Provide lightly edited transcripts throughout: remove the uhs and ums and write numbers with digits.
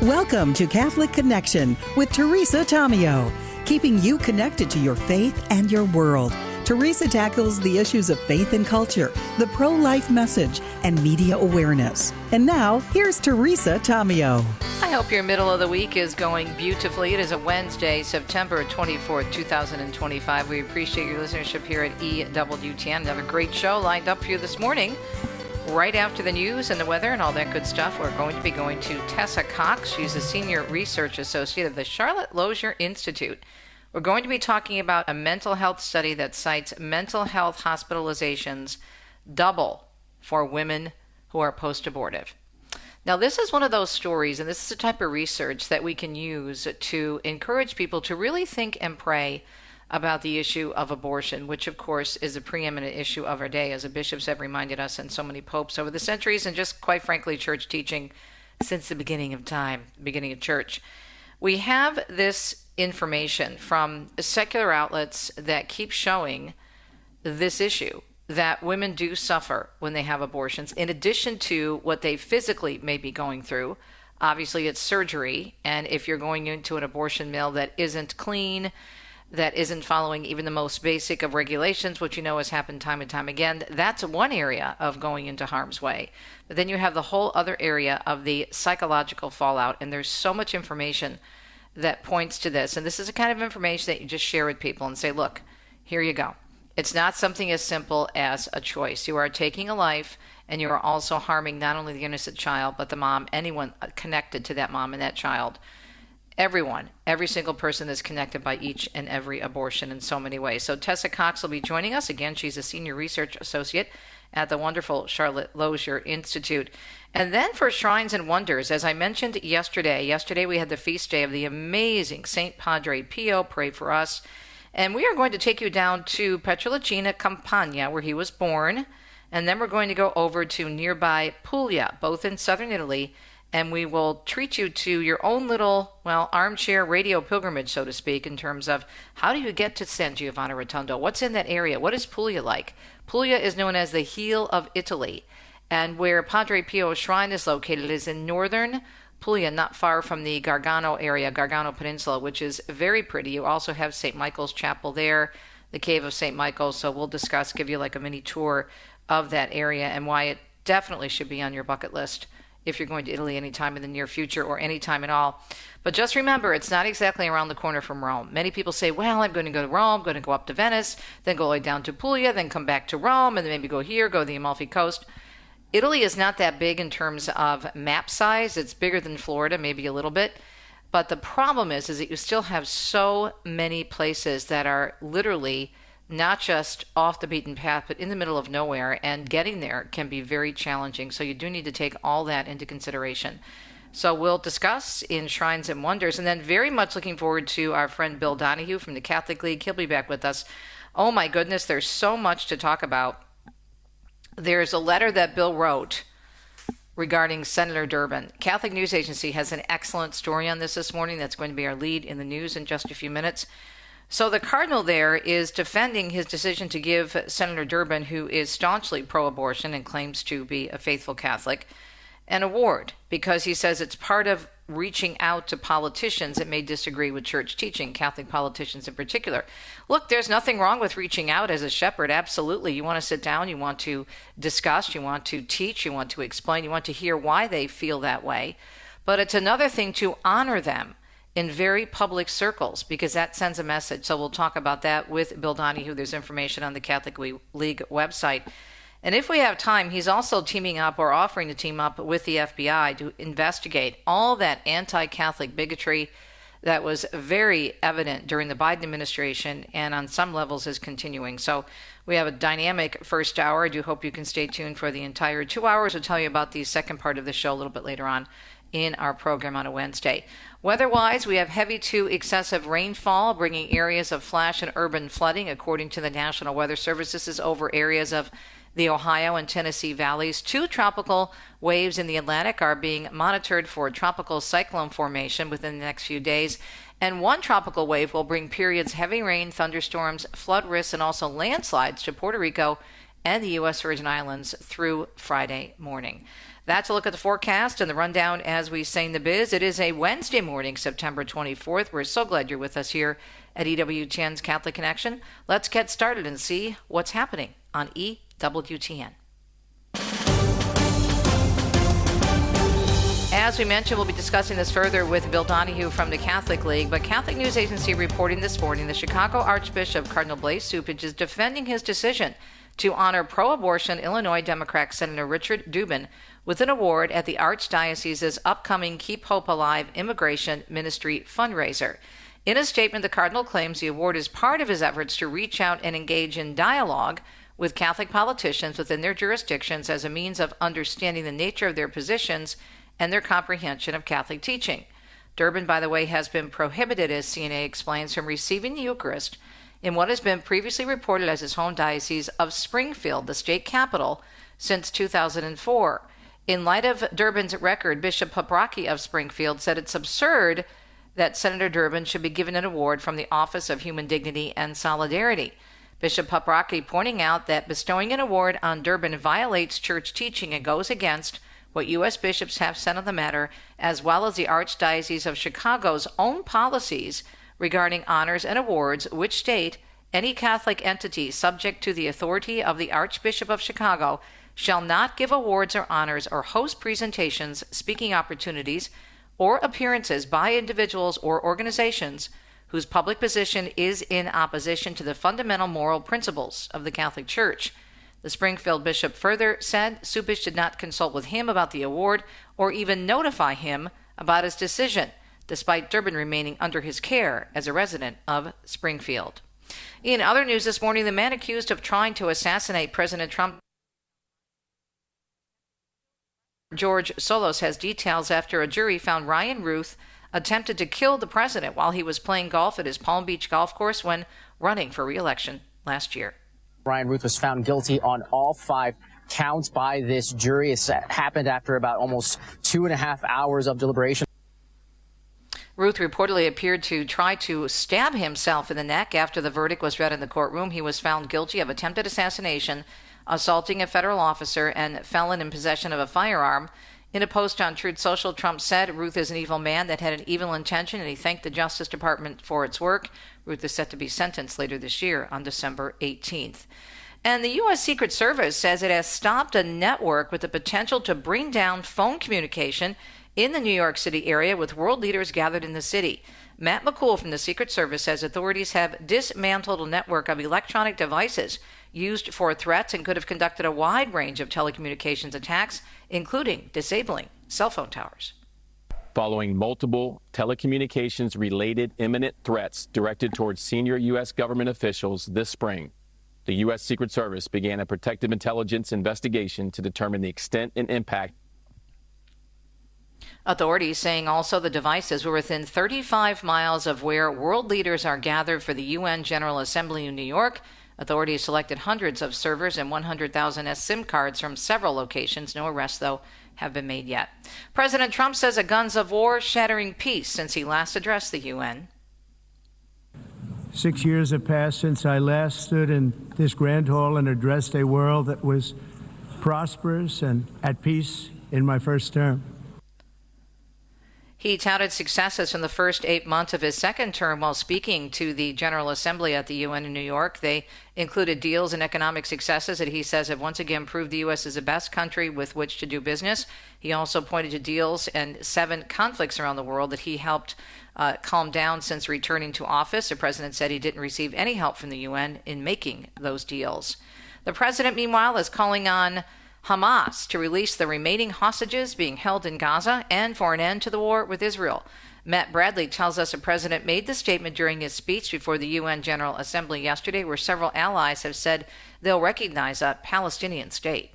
Welcome to Catholic Connection with Teresa Tomeo, keeping you connected to your faith and your world. Teresa tackles the issues of faith and culture, the pro-life message, and media awareness. And now, here's Teresa Tomeo. I hope your middle of the week is going beautifully. It is a Wednesday, September 24th, 2025. We appreciate your listenership here at EWTN. Another great show lined up for you this morning. Right after the news and the weather and all that good stuff, we're going to be going to Tessa Cox. She's a senior research associate of the Charlotte Lozier Institute. We're going to be talking about a mental health study that cites mental health hospitalizations double for women who are post-abortive. Now, this is one of those stories, and this is a type of research that we can use to encourage people to really think and pray about the issue of abortion, which, of course, is a preeminent issue of our day, as the bishops have reminded us and so many popes over the centuries, and just, quite frankly, church teaching since the beginning of time, beginning of church. We have this information from secular outlets that keep showing this issue, that women do suffer when they have abortions, in addition to what they physically may be going through. Obviously, it's surgery, and if you're going into an abortion mill that isn't clean, that isn't following even the most basic of regulations, which you know has happened time and time again, that's one area of going into harm's way. But then you have the whole other area of the psychological fallout, and there's so much information that points to this. And this is the kind of information that you just share with people and say, look, here you go. It's not something as simple as a choice. You are taking a life, and you are also harming not only the innocent child, but the mom, anyone connected to that mom and that child. Everyone, every single person is connected by each and every abortion in so many ways. So Tessa Cox will be joining us. Again, she's a senior research associate at the wonderful Charlotte Lozier Institute. And then for Shrines and Wonders, as I mentioned yesterday we had the feast day of the amazing St. Padre Pio. Pray for us. And we are going to take you down to Pietrelcina, Campania, where he was born. And then we're going to go over to nearby Puglia, both in southern Italy. And we will treat you to your own little, armchair radio pilgrimage, so to speak, in terms of how do you get to San Giovanni Rotondo? What's in that area? What is Puglia like? Puglia is known as the heel of Italy. And where Padre Pio's shrine is located is in northern Puglia, not far from the Gargano area, Gargano Peninsula, which is very pretty. You also have St. Michael's Chapel there, the Cave of St. Michael. So we'll give you like a mini tour of that area and why it definitely should be on your bucket list if you're going to Italy anytime in the near future or anytime at all. But just remember, it's not exactly around the corner from Rome. Many people say, well, I'm going to go to Rome, I'm going to go up to Venice, then go all the way down to Puglia, then come back to Rome, and then maybe go here, go to the Amalfi Coast. Italy is not that big in terms of map size. It's bigger than Florida, maybe a little bit. But the problem is that you still have so many places that are literally not just off the beaten path, but in the middle of nowhere, and getting there can be very challenging. So you do need to take all that into consideration. So we'll discuss in Shrines and Wonders, and then very much looking forward to our friend Bill Donahue from the Catholic League. He'll be back with us. Oh my goodness, there's so much to talk about. There's a letter that Bill wrote regarding Senator Durbin. Catholic News Agency has an excellent story on this morning. That's going to be our lead in the news in just a few minutes. So the Cardinal there is defending his decision to give Senator Durbin, who is staunchly pro-abortion and claims to be a faithful Catholic, an award because he says it's part of reaching out to politicians that may disagree with church teaching, Catholic politicians in particular. Look, there's nothing wrong with reaching out as a shepherd. Absolutely. You want to sit down, you want to discuss, you want to teach, you want to explain, you want to hear why they feel that way. But it's another thing to honor them in very public circles, because that sends a message. So we'll talk about that with Bill Donahue. There's information on the Catholic League website. And if we have time, he's also teaming up or offering to team up with the FBI to investigate all that anti-Catholic bigotry that was very evident during the Biden administration and on some levels is continuing. So we have a dynamic first hour. I do hope you can stay tuned for the entire 2 hours. We'll tell you about the second part of the show a little bit later on in our program on a Wednesday. Weather-wise, we have heavy to excessive rainfall, bringing areas of flash and urban flooding, according to the National Weather Service. This is over areas of the Ohio and Tennessee valleys. 2 tropical waves in the Atlantic are being monitored for tropical cyclone formation within the next few days. And 1 tropical wave will bring periods heavy rain, thunderstorms, flood risks, and also landslides to Puerto Rico and the U.S. Virgin Islands through Friday morning. That's a look at the forecast and the rundown as we sing the biz. It is a Wednesday morning, September 24th. We're so glad you're with us here at EWTN's Catholic Connection. Let's get started and see what's happening on EWTN. As we mentioned, we'll be discussing this further with Bill Donahue from the Catholic League, but Catholic News Agency reporting this morning the Chicago Archbishop Cardinal Cupich is defending his decision to honor pro-abortion Illinois Democrat Senator Richard Dubin with an award at the Archdiocese's upcoming Keep Hope Alive Immigration Ministry fundraiser. In a statement, the Cardinal claims the award is part of his efforts to reach out and engage in dialogue with Catholic politicians within their jurisdictions as a means of understanding the nature of their positions and their comprehension of Catholic teaching. Durbin, by the way, has been prohibited, as CNA explains, from receiving the Eucharist in what has been previously reported as his home diocese of Springfield, the state capital, since 2004. In light of Durbin's record, Bishop Paprocki of Springfield said it's absurd that Senator Durbin should be given an award from the Office of Human Dignity and Solidarity. Bishop Paprocki pointing out that bestowing an award on Durbin violates church teaching and goes against what U.S. bishops have said on the matter, as well as the Archdiocese of Chicago's own policies regarding honors and awards, which state any Catholic entity subject to the authority of the Archbishop of Chicago shall not give awards or honors or host presentations, speaking opportunities, or appearances by individuals or organizations whose public position is in opposition to the fundamental moral principles of the Catholic Church. The Springfield bishop further said Cupich did not consult with him about the award or even notify him about his decision, despite Durbin remaining under his care as a resident of Springfield. In other news this morning, the man accused of trying to assassinate President Trump, George Solos, has details after a jury found Ryan Ruth attempted to kill the president while he was playing golf at his Palm Beach golf course when running for re-election last year. Ryan Ruth was found guilty on all 5 counts by this jury. It happened after about almost 2.5 hours of deliberation. Ruth reportedly appeared to try to stab himself in the neck after the verdict was read in the courtroom. He was found guilty of attempted assassination, assaulting a federal officer, and felon in possession of a firearm. In a post on Truth Social, Trump said Ruth is an evil man that had an evil intention, and he thanked the Justice Department for its work. Ruth is set to be sentenced later this year on December 18th. And the U.S. Secret Service says it has stopped a network with the potential to bring down phone communication in the New York City area with world leaders gathered in the city. Matt McCool from the Secret Service says authorities have dismantled a network of electronic devices used for threats and could have conducted a wide range of telecommunications attacks, including disabling cell phone towers. Following multiple telecommunications-related imminent threats directed towards senior U.S. government officials this spring, the U.S. Secret Service began a protective intelligence investigation to determine the extent and impact. Authorities saying also the devices were within 35 miles of where world leaders are gathered for the UN General Assembly in New York. Authorities selected hundreds of servers and 100,000 SIM cards from several locations. No arrests, though, have been made yet. President Trump says a guns of war shattering peace since he last addressed the UN. 6 years have passed since I last stood in this grand hall and addressed a world that was prosperous and at peace in my first term. He touted successes from the first 8 months of his second term while speaking to the General Assembly at the UN in New York. They included deals and economic successes that he says have once again proved the U.S. is the best country with which to do business. He also pointed to deals and 7 conflicts around the world that he helped calm down since returning to office. The president said he didn't receive any help from the UN in making those deals. The president, meanwhile, is calling on Hamas to release the remaining hostages being held in Gaza and for an end to the war with Israel. Matt Bradley tells us the president made the statement during his speech before the UN General Assembly yesterday, where several allies have said they'll recognize a Palestinian state.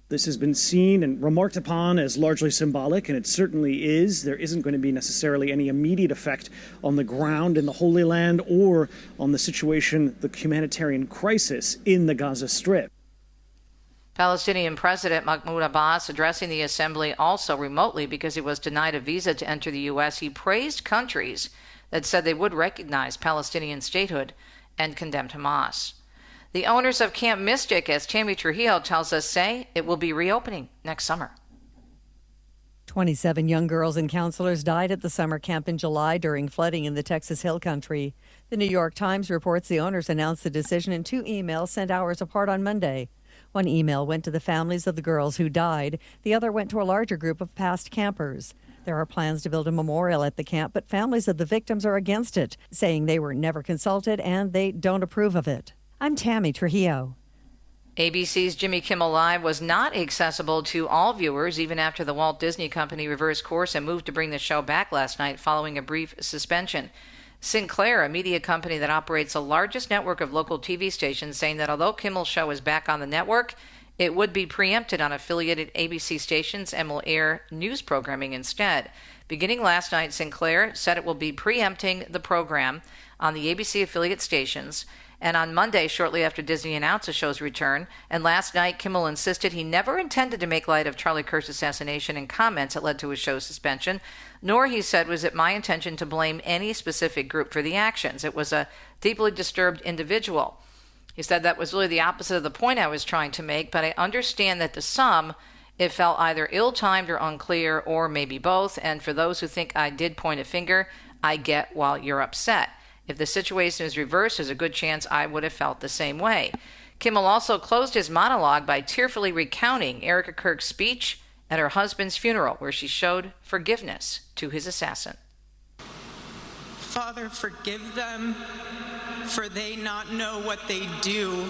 This has been seen and remarked upon as largely symbolic, and it certainly is. There isn't going to be necessarily any immediate effect on the ground in the Holy Land or on the situation, the humanitarian crisis in the Gaza Strip. Palestinian President Mahmoud Abbas addressing the assembly also remotely because he was denied a visa to enter the U.S. He praised countries that said they would recognize Palestinian statehood and condemned Hamas. The owners of Camp Mystic, as Tammy Trujillo tells us, say it will be reopening next summer. 27 young girls and counselors died at the summer camp in July during flooding in the Texas Hill Country. The New York Times reports the owners announced the decision in 2 emails sent hours apart on Monday. One email went to the families of the girls who died. The other went to a larger group of past campers. There are plans to build a memorial at the camp, but families of the victims are against it, saying they were never consulted and they don't approve of it. I'm Tammy Trujillo. ABC's Jimmy Kimmel Live was not accessible to all viewers even after the Walt Disney Company reversed course and moved to bring the show back last night following a brief suspension. Sinclair, a media company that operates the largest network of local TV stations, saying that although Kimmel's show is back on the network, it would be preempted on affiliated ABC stations and will air news programming instead. Beginning last night, Sinclair said it will be preempting the program on the ABC affiliate stations. And on Monday, shortly after Disney announced the show's return, and last night, Kimmel insisted he never intended to make light of Charlie Kirk's assassination in comments that led to his show's suspension, nor, he said, was it my intention to blame any specific group for the actions. It was a deeply disturbed individual. He said that was really the opposite of the point I was trying to make, but I understand that to some, it felt either ill-timed or unclear, or maybe both, and for those who think I did point a finger, I get why you're upset. If the situation is reversed, there's a good chance I would have felt the same way. Kimmel also closed his monologue by tearfully recounting Erica Kirk's speech at her husband's funeral, where she showed forgiveness to his assassin. Father, forgive them, for they not know what they do.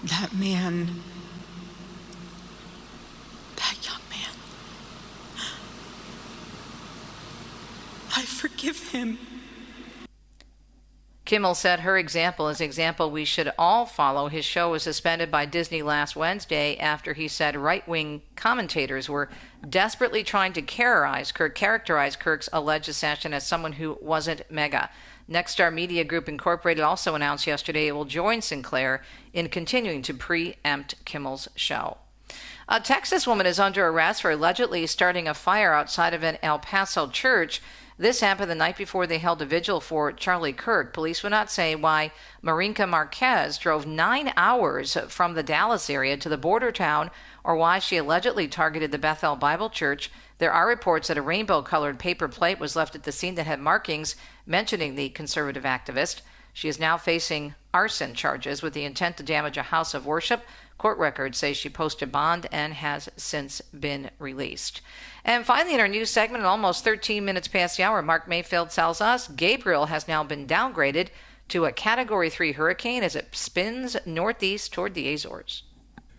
That man, that young man, I forgive him. Kimmel said her example is an example we should all follow. His show was suspended by Disney last Wednesday after he said right-wing commentators were desperately trying to characterize Kirk's alleged assassin as someone who wasn't mega. Nexstar Media Group Incorporated also announced yesterday it will join Sinclair in continuing to preempt Kimmel's show. A Texas woman is under arrest for allegedly starting a fire outside of an El Paso church. This happened the night before they held a vigil for Charlie Kirk. Police would not say why Marinka Marquez drove 9 hours from the Dallas area to the border town or why she allegedly targeted the Bethel Bible Church. There are reports that a rainbow-colored paper plate was left at the scene that had markings mentioning the conservative activist. She is now facing arson charges with the intent to damage a house of worship. Court records say she posted bond and has since been released. And finally, in our news segment, at almost 13 minutes past the hour, Mark Mayfield tells us Gabriel has now been downgraded to a Category 3 hurricane as it spins northeast toward the Azores.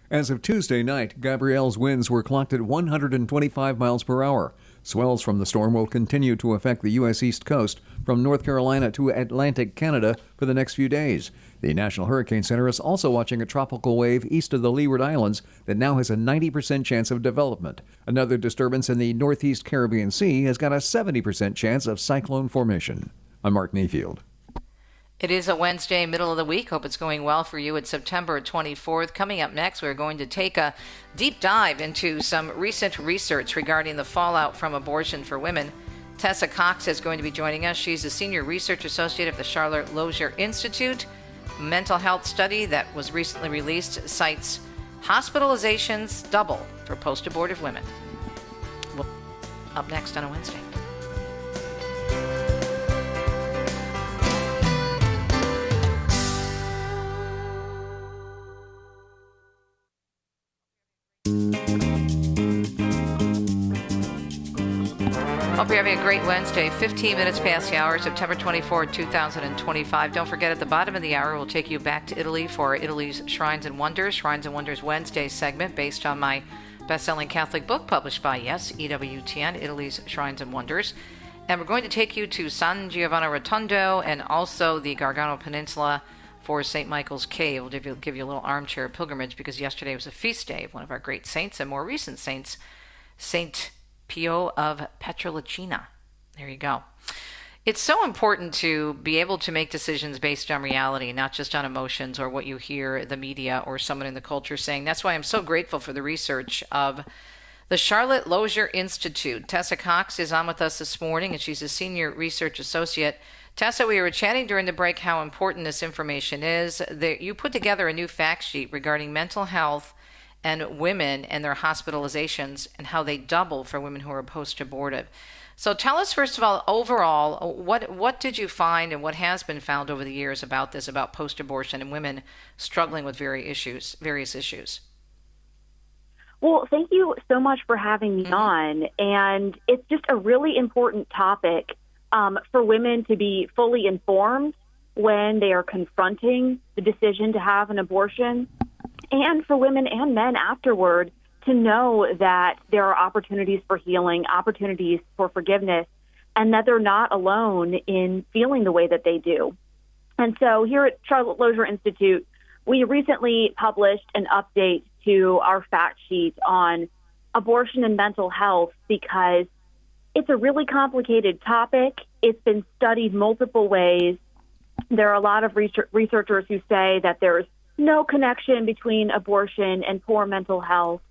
As of Tuesday night, Gabrielle's winds were clocked at 125 miles per hour. Swells from the storm will continue to affect the U.S. East Coast from North Carolina to Atlantic Canada for the next few days. The National Hurricane Center is also watching a tropical wave east of the Leeward Islands that now has a 90% chance of development. Another disturbance in the Northeast Caribbean Sea has got a 70% chance of cyclone formation. I'm Mark Mayfield. It is a Wednesday, middle of the week. Hope it's going well for you. It's September 24th. Coming up next, we're going to take a deep dive into some recent research regarding the fallout from abortion for women. Tessa Cox is going to be joining us. She's a senior research associate of the Charlotte Lozier Institute. A mental health study that was recently released cites hospitalizations double for post-abortive women. Up next on a Wednesday. Hope you're having a great Wednesday. 15 minutes past the hour, September 24, 2025. Don't forget, at the bottom of the hour, we'll take you back to Italy for Italy's Shrines and Wonders Wednesday segment based on my best-selling Catholic book published by, yes, EWTN, Italy's Shrines and Wonders. And we're going to take you to San Giovanni Rotondo and also the Gargano Peninsula for St. Michael's Cave. We'll give you a little armchair pilgrimage because yesterday was a feast day of one of our great saints and more recent saints, St. Pio of Pietrelcina. There you go. It's so important to be able to make decisions based on reality, not just on emotions or what you hear the media or someone in the culture saying. That's why I'm so grateful for the research of the Charlotte Lozier Institute. Tessa Cox is on with us this morning, and she's a senior research associate. Tessa, we were chatting during the break how important this information is. You put together a new fact sheet regarding mental health and women and their hospitalizations and how they double for women who are post-abortive. So tell us, first of all, overall, what did you find and what has been found over the years about this, about post-abortion and women struggling with various issues? Well, thank you so much for having me on. And it's just a really important topic for women to be fully informed when they are confronting the decision to have an abortion, and for women and men afterward to know that there are opportunities for healing, opportunities for forgiveness, and that they're not alone in feeling the way that they do. And so here at Charlotte Lozier Institute, we recently published an update to our fact sheet on abortion and mental health because it's a really complicated topic. It's been studied multiple ways. There are a lot of researchers who say that there's no connection between abortion and poor mental health.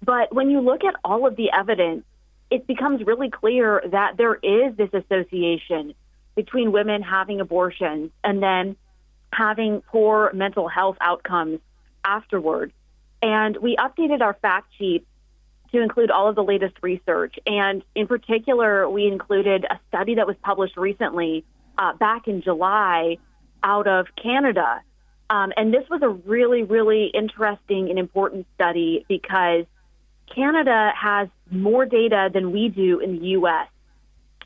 But when you look at all of the evidence, it becomes really clear that there is this association between women having abortions and then having poor mental health outcomes afterward. And we updated our fact sheet to include all of the latest research. And in particular, we included a study that was published recently back in July out of Canada. And this was a really, really interesting and important study because Canada has more data than we do in the U.S.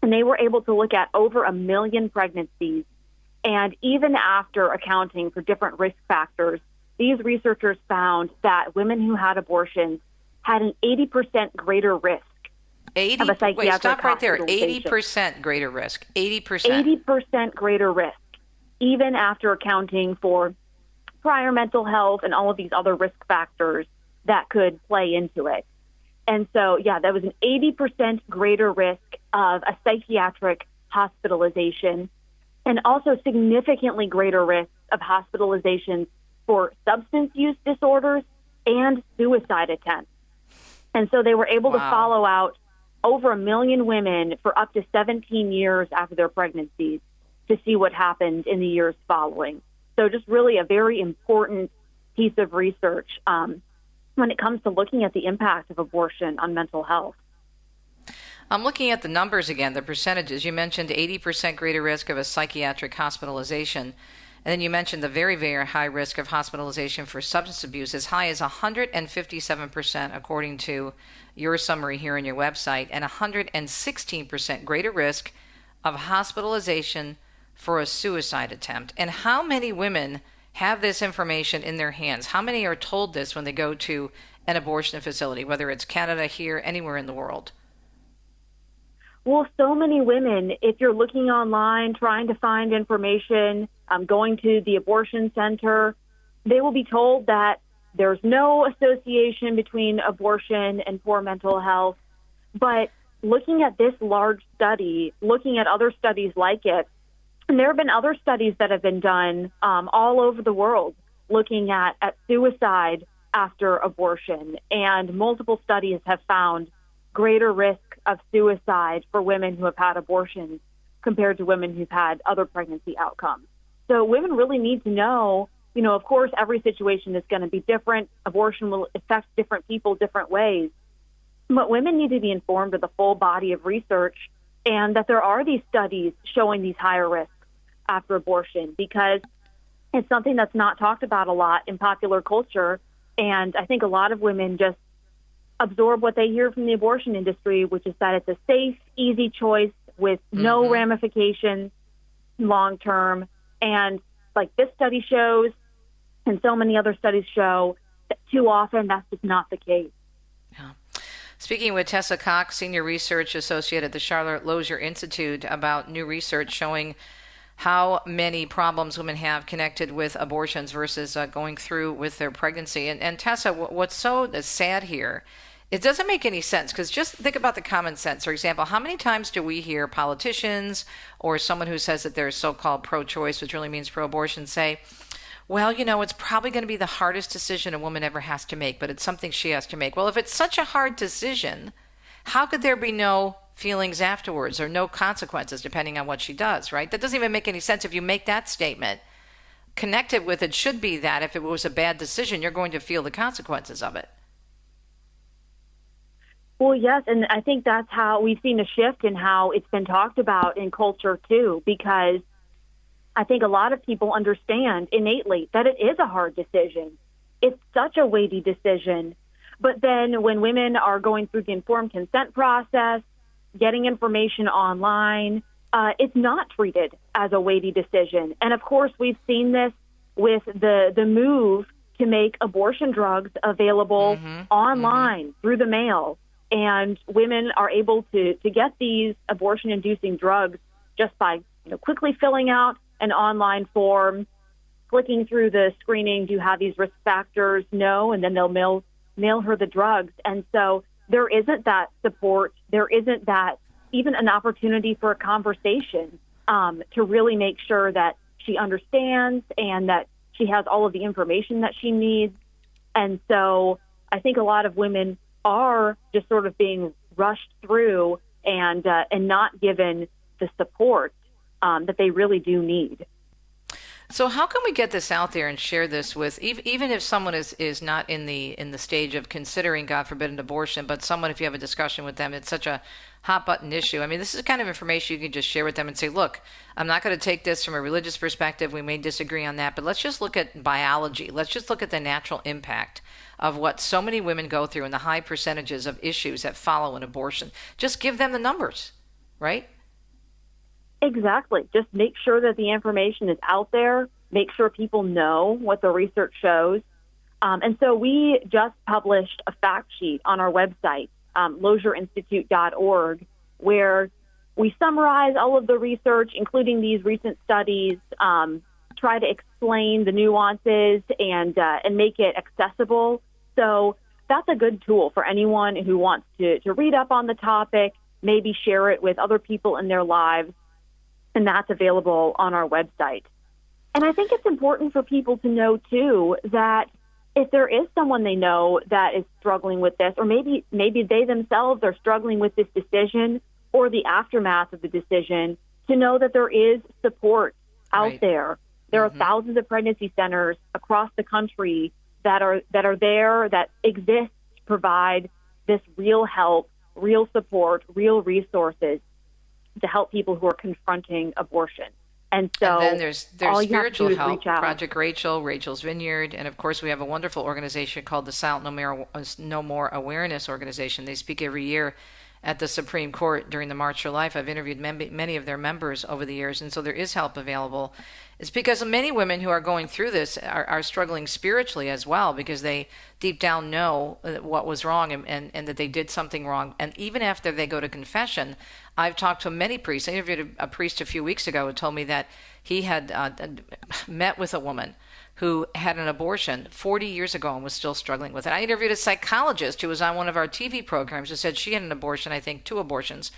And they were able to look at over 1 million pregnancies. And even after accounting for different risk factors, these researchers found that women who had abortions had an 80% greater risk of a psychiatric Wait, stop right there. hospitalization. 80% greater risk. 80%. 80% greater risk, even after accounting for prior mental health and all of these other risk factors that could play into it. And so, yeah, that was an 80% greater risk of a psychiatric hospitalization and also significantly greater risk of hospitalizations for substance use disorders and suicide attempts. And so they were able to follow out over 1 million women for up to 17 years after their pregnancies to see what happened in the years following. So just really a very important piece of research when it comes to looking at the impact of abortion on mental health. I'm looking at the numbers again, the percentages. You mentioned 80% greater risk of a psychiatric hospitalization. And then you mentioned the very, very high risk of hospitalization for substance abuse, as high as 157%, according to your summary here on your website, and 116% greater risk of hospitalization for a suicide attempt. And how many women have this information in their hands? How many are told this when they go to an abortion facility, whether it's Canada, here, anywhere in the world? Well, so many women, if you're looking online, trying to find information, going to the abortion center, they will be told that there's no association between abortion and poor mental health. But looking at this large study, looking at other studies like it, and there have been other studies that have been done all over the world looking at suicide after abortion. And multiple studies have found greater risk of suicide for women who have had abortions compared to women who've had other pregnancy outcomes. So women really need to know, of course, every situation is going to be different. Abortion will affect different people different ways. But women need to be informed of the full body of research and that there are these studies showing these higher risks after abortion, because it's something that's not talked about a lot in popular culture. And I think a lot of women just absorb what they hear from the abortion industry, which is that it's a safe, easy choice with no ramifications long term. And like this study shows, and so many other studies show, that too often that's just not the case. Yeah. Speaking with Tessa Cox, Senior Research Associate at the Charlotte Lozier Institute, about new research showing how many problems women have connected with abortions versus going through with their pregnancy. And Tessa, what's so sad here, it doesn't make any sense, because just think about the common sense. For example, how many times do we hear politicians or someone who says that they're so-called pro-choice, which really means pro-abortion, say, well, it's probably going to be the hardest decision a woman ever has to make, but it's something she has to make. Well, if it's such a hard decision, how could there be no feelings afterwards or no consequences depending on what she does, right? That doesn't even make any sense if you make that statement. Connected with it should be that if it was a bad decision, you're going to feel the consequences of it. Well, yes, and I think that's how we've seen a shift in how it's been talked about in culture, too, because I think a lot of people understand innately that it is a hard decision. It's such a weighty decision. But then when women are going through the informed consent process, getting information online, it's not treated as a weighty decision. And, of course, we've seen this with the move to make abortion drugs available online through the mail. And women are able to get these abortion-inducing drugs just by quickly filling out an online form, clicking through the screening, do you have these risk factors? No, and then they'll mail her the drugs. And so there isn't that support. There isn't that even an opportunity for a conversation to really make sure that she understands and that she has all of the information that she needs. And so I think a lot of women are just sort of being rushed through and not given the support that they really do need. So how can we get this out there and share this with, even if someone is not in the stage of considering, God forbid, an abortion, but someone, if you have a discussion with them, it's such a hot button issue. I mean, this is the kind of information you can just share with them and say, look, I'm not going to take this from a religious perspective. We may disagree on that, but let's just look at biology. Let's just look at the natural impact of what so many women go through and the high percentages of issues that follow an abortion. Just give them the numbers, right? Exactly. Just make sure that the information is out there. Make sure people know what the research shows. And so we just published a fact sheet on our website, lozierinstitute.org, where we summarize all of the research, including these recent studies, try to explain the nuances and make it accessible. So that's a good tool for anyone who wants to read up on the topic, maybe share it with other people in their lives. And that's available on our website. And I think it's important for people to know, too, that if there is someone they know that is struggling with this, or maybe they themselves are struggling with this decision or the aftermath of the decision, to know that there is support out there. There are thousands of pregnancy centers across the country that are there, that exist to provide this real help, real support, real resources to help people who are confronting abortion. And so and then there's spiritual help, Project Rachel, Rachel's Vineyard, and of course we have a wonderful organization called the Silent No More Awareness Organization. They speak every year at the Supreme Court during the March for Life. I've interviewed many of their members over the years, and so there is help available. It's because many women who are going through this are struggling spiritually as well, because they deep down know what was wrong and that they did something wrong. And even after they go to confession, I've talked to many priests. I interviewed a priest a few weeks ago who told me that he had met with a woman who had an abortion 40 years ago and was still struggling with it. I interviewed a psychologist who was on one of our TV programs who said she had an abortion, I think 2 abortions,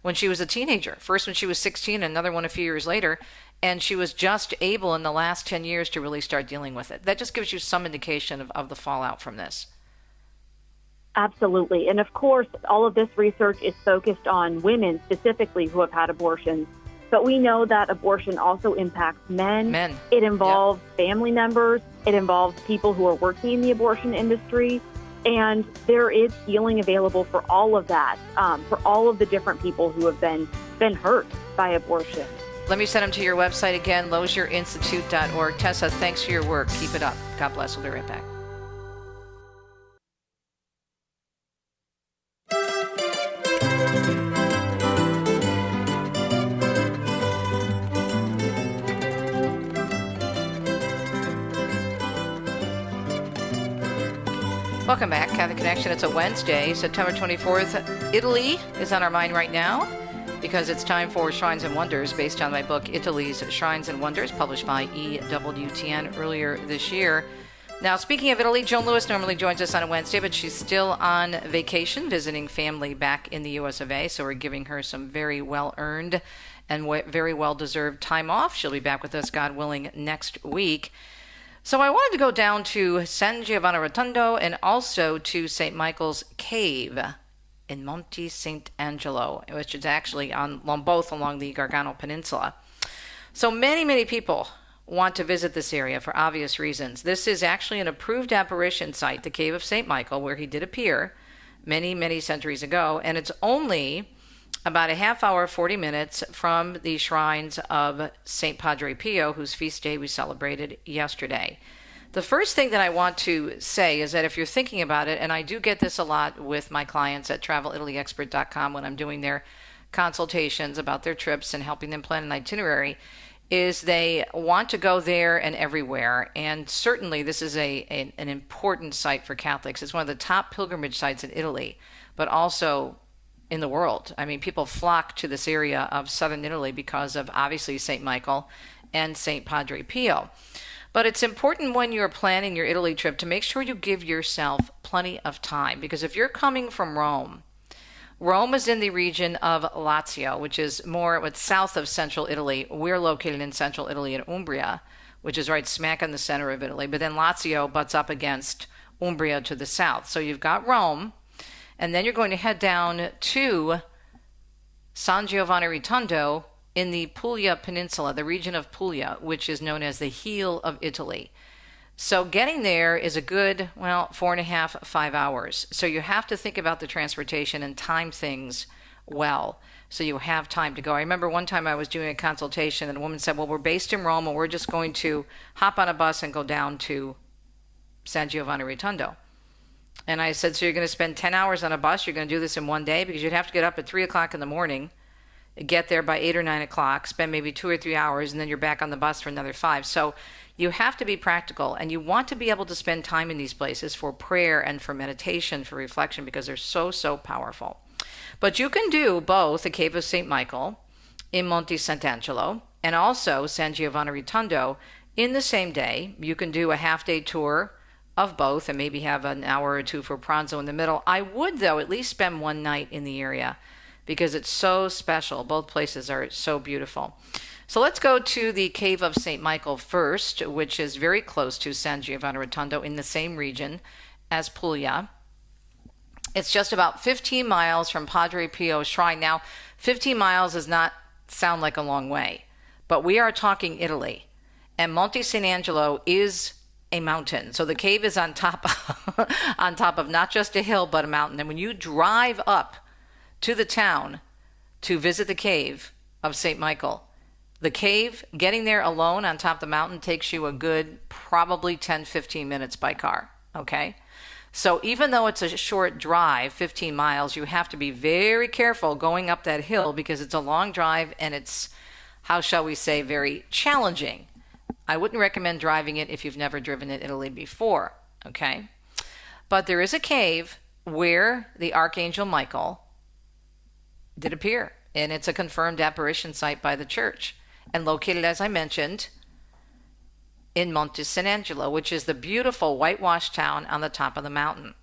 when she was a teenager. First when she was 16, another one a few years later, and she was just able in the last 10 years to really start dealing with it. That just gives you some indication of the fallout from this. Absolutely. And of course, all of this research is focused on women specifically who have had abortions. But we know that abortion also impacts men. It involves family members. It involves people who are working in the abortion industry. And there is healing available for all of that, for all of the different people who have been hurt by abortion. Let me send them to your website again, lozierinstitute.org. Tessa, thanks for your work. Keep it up. God bless. We'll be right back. Welcome back, Catholic Connection. It's a Wednesday, September 24th. Italy is on our mind right now because it's time for Shrines and Wonders, based on my book, Italy's Shrines and Wonders, published by EWTN earlier this year. Now, speaking of Italy, Joan Lewis normally joins us on a Wednesday, but she's still on vacation, visiting family back in the US of A, so we're giving her some very well-earned and very well-deserved time off. She'll be back with us, God willing, next week. So I wanted to go down to San Giovanni Rotondo and also to St. Michael's Cave in Monte Sant'Angelo, which is actually on both along the Gargano Peninsula. So many people want to visit this area for obvious reasons. This is actually an approved apparition site, the Cave of St. Michael, where he did appear many centuries ago, and it's only about a half hour, 40 minutes from the shrines of St. Padre Pio, whose feast day we celebrated yesterday. The first thing that I want to say is that if you're thinking about it, and I do get this a lot with my clients at TravelItalyExpert.com when I'm doing their consultations about their trips and helping them plan an itinerary, is they want to go there and everywhere. And certainly this is an important site for Catholics. It's one of the top pilgrimage sites in Italy, but also in the world. I mean, people flock to this area of southern Italy because of obviously St. Michael and St. Padre Pio. But it's important when you're planning your Italy trip to make sure you give yourself plenty of time, because if you're coming from Rome is in the region of Lazio, which is more south of central Italy. We're located in central Italy in Umbria, which is right smack in the center of Italy. But then Lazio butts up against Umbria to the south. So you've got Rome, and then you're going to head down to San Giovanni Rotondo in the Puglia Peninsula, the region of Puglia, which is known as the heel of Italy. So getting there is a good, 4.5, 5 hours. So you have to think about the transportation and time things well, so you have time to go. I remember one time I was doing a consultation and a woman said, well, we're based in Rome and we're just going to hop on a bus and go down to San Giovanni Rotondo. And I said, so you're going to spend 10 hours on a bus? You're going to do this in one day? Because you'd have to get up at 3 o'clock in the morning, get there by 8 or 9 o'clock, spend maybe 2 or 3 hours, and then you're back on the bus for another 5. So you have to be practical, and you want to be able to spend time in these places for prayer and for meditation, for reflection, because they're so powerful. But you can do both the Cave of St. Michael in Monte Sant'Angelo and also San Giovanni Rotondo in the same day. You can do a half-day tour of both and maybe have an hour or two for pranzo in the middle. I would, though, at least spend one night in the area because it's so special. Both places are so beautiful. So let's go to the Cave of St. Michael first, which is very close to San Giovanni Rotondo in the same region as Puglia. It's just about 15 miles from Padre Pio's shrine. Now, 15 miles does not sound like a long way, but we are talking Italy, and Monte Sant'Angelo is a mountain. So the cave is on top of not just a hill, but a mountain. And when you drive up to the town to visit the Cave of St. Michael, the cave, getting there alone on top of the mountain takes you a good probably 10-15 minutes by car, okay? So even though it's a short drive, 15 miles, you have to be very careful going up that hill because it's a long drive and it's, how shall we say, very challenging. I wouldn't recommend driving it if you've never driven in Italy before, okay? But there is a cave where the Archangel Michael did appear, and it's a confirmed apparition site by the church, and located, as I mentioned, in Monte Sant'Angelo, which is the beautiful whitewashed town on the top of the mountain.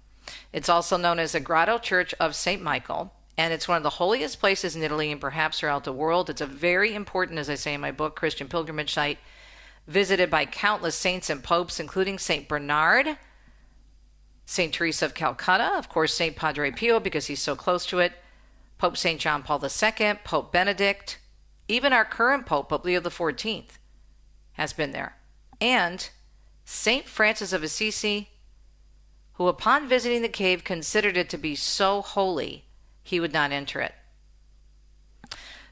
It's also known as the Grotto Church of St. Michael, and it's one of the holiest places in Italy and perhaps throughout the world. It's a very important, as I say in my book, Christian pilgrimage site, visited by countless saints and popes, including St. Bernard, St. Teresa of Calcutta, of course, St. Padre Pio, because he's so close to it, Pope St. John Paul II, Pope Benedict, even our current Pope, Pope Leo XIV, has been there. And St. Francis of Assisi, who upon visiting the cave considered it to be so holy, he would not enter it.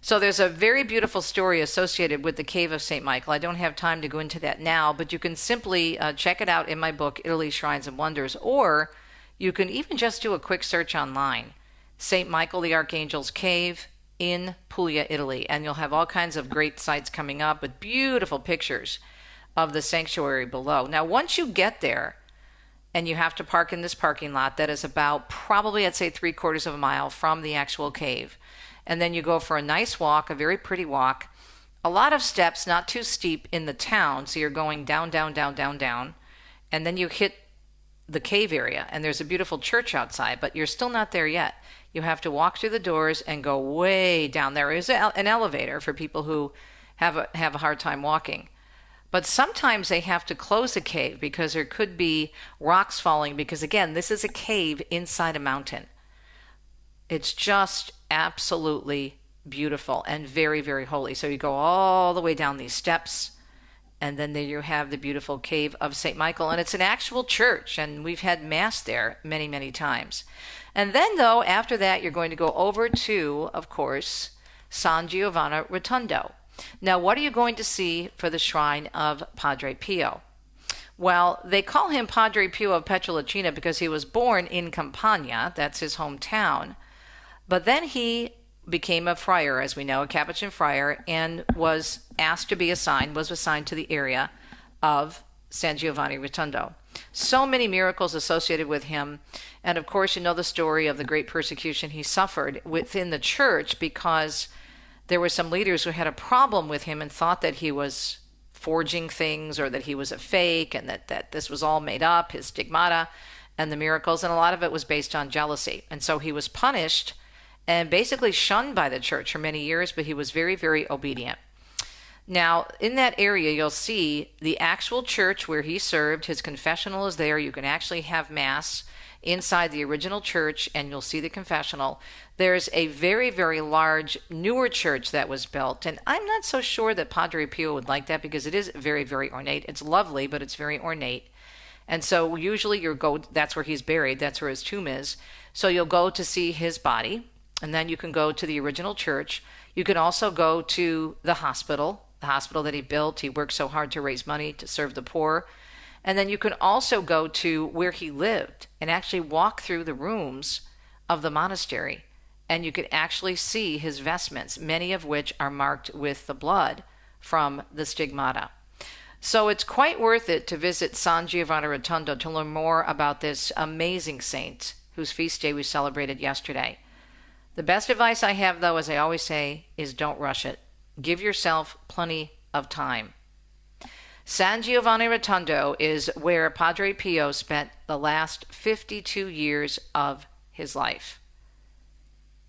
So there's a very beautiful story associated with the Cave of St. Michael. I don't have time to go into that now, but you can simply check it out in my book, Italy, Shrines and Wonders, or you can even just do a quick search online, St. Michael the Archangel's Cave in Puglia, Italy, and you'll have all kinds of great sites coming up with beautiful pictures of the sanctuary below. Now, once you get there, and you have to park in this parking lot that is about probably, I'd say, 3/4 of a mile from the actual cave, and then you go for a nice walk, a very pretty walk, a lot of steps, not too steep in the town, so you're going down, down, down, down, down, and then you hit the cave area, and there's a beautiful church outside, but you're still not there yet. You have to walk through the doors and go way down. There is an elevator for people who have a hard time walking. But sometimes they have to close a cave because there could be rocks falling because, again, this is a cave inside a mountain. It's just absolutely beautiful and very, very holy. So you go all the way down these steps, and then there you have the beautiful cave of St. Michael. And it's an actual church, and we've had Mass there many, many times. And then, though, after that, you're going to go over to, of course, San Giovanni Rotondo. Now, what are you going to see for the shrine of Padre Pio? Well, they call him Padre Pio of Pietrelcina because he was born in Campania. That's his hometown. But then he became a friar, as we know, a Capuchin friar, and was asked to be assigned to the area of San Giovanni Rotondo. So many miracles associated with him. And of course, you know the story of the great persecution he suffered within the church because there were some leaders who had a problem with him and thought that he was forging things or that he was a fake and that this was all made up, his stigmata and the miracles. And a lot of it was based on jealousy. And so he was punished and basically shunned by the church for many years, but he was very, very obedient. Now, in that area, you'll see the actual church where he served. His confessional is there. You can actually have Mass inside the original church, and you'll see the confessional. There's a very, very large, newer church that was built, and I'm not so sure that Padre Pio would like that because it is very, very ornate. It's lovely, but it's very ornate. And so usually that's where he's buried. That's where his tomb is. So you'll go to see his body, and then you can go to the original church. You can also go to the hospital that he built. He worked so hard to raise money to serve the poor. And then you can also go to where he lived and actually walk through the rooms of the monastery. And you can actually see his vestments, many of which are marked with the blood from the stigmata. So it's quite worth it to visit San Giovanni Rotondo to learn more about this amazing saint whose feast day we celebrated yesterday. The best advice I have, though, as I always say, is don't rush it. Give yourself plenty of time. San Giovanni Rotondo is where Padre Pio spent the last 52 years of his life.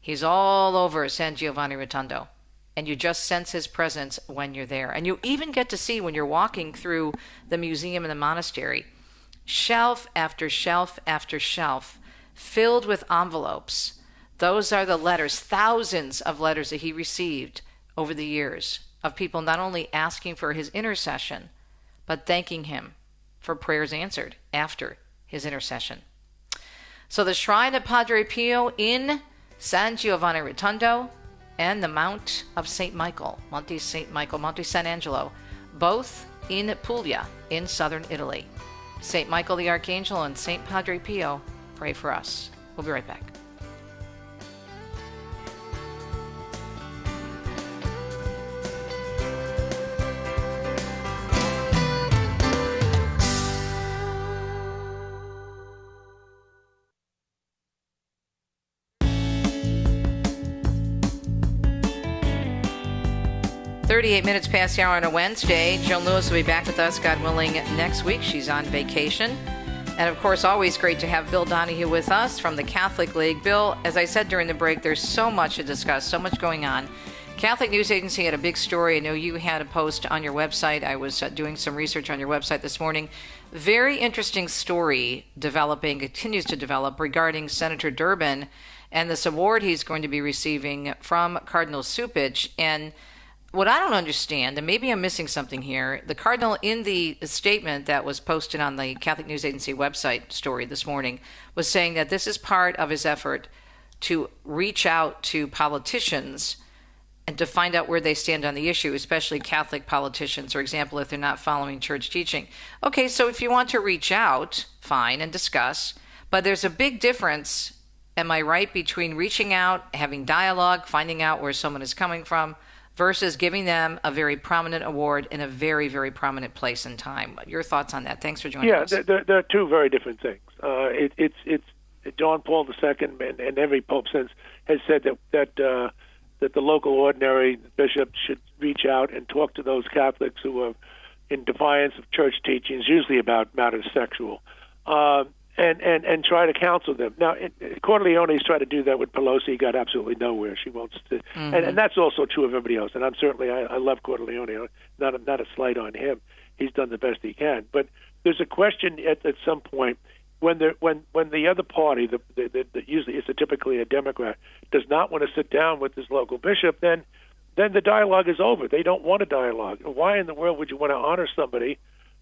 He's all over San Giovanni Rotondo, and you just sense his presence when you're there. And you even get to see, when you're walking through the museum and the monastery, shelf after shelf after shelf filled with envelopes. Those are the letters, thousands of letters that he received over the years of people not only asking for his intercession, but thanking him for prayers answered after his intercession. So the shrine of Padre Pio in San Giovanni Rotondo and the Mount of St. Michael, Monte San Angelo, both in Puglia in southern Italy. St. Michael the Archangel and St. Padre Pio, pray for us. We'll be right back. .38 minutes past the hour on a Wednesday. Joan Lewis will be back with us, God willing, next week. She's on vacation. And, of course, always great to have Bill Donahue with us from the Catholic League. Bill, as I said during the break, there's so much to discuss, so much going on. Catholic News Agency had a big story. I know you had a post on your website. I was doing some research on your website this morning. Very interesting story developing, continues to develop, regarding Senator Durbin and this award he's going to be receiving from Cardinal Cupich. And what I don't understand, and maybe I'm missing something here, the Cardinal, in the statement that was posted on the Catholic News Agency website story this morning, was saying that this is part of his effort to reach out to politicians and to find out where they stand on the issue, especially Catholic politicians, for example, if they're not following church teaching. Okay, so if you want to reach out, fine, and discuss, but there's a big difference, am I right, between reaching out, having dialogue, finding out where someone is coming from, versus giving them a very prominent award in a very, very prominent place and time. Your thoughts on that? Thanks for joining us. Yeah, there are two very different things. It's John Paul II and every pope since has said that the local ordinary bishop should reach out and talk to those Catholics who are in defiance of church teachings, usually about matters sexual, and try to counsel them. Now, Corleone's tried to do that with Pelosi. He got absolutely nowhere. She won't. And that's also true of everybody else. And I love Corleone. Not a slight on him. He's done the best he can. But there's a question at some point when the other party, usually it's typically a Democrat, does not want to sit down with this local bishop, then the dialogue is over. They don't want a dialogue. Why in the world would you want to honor somebody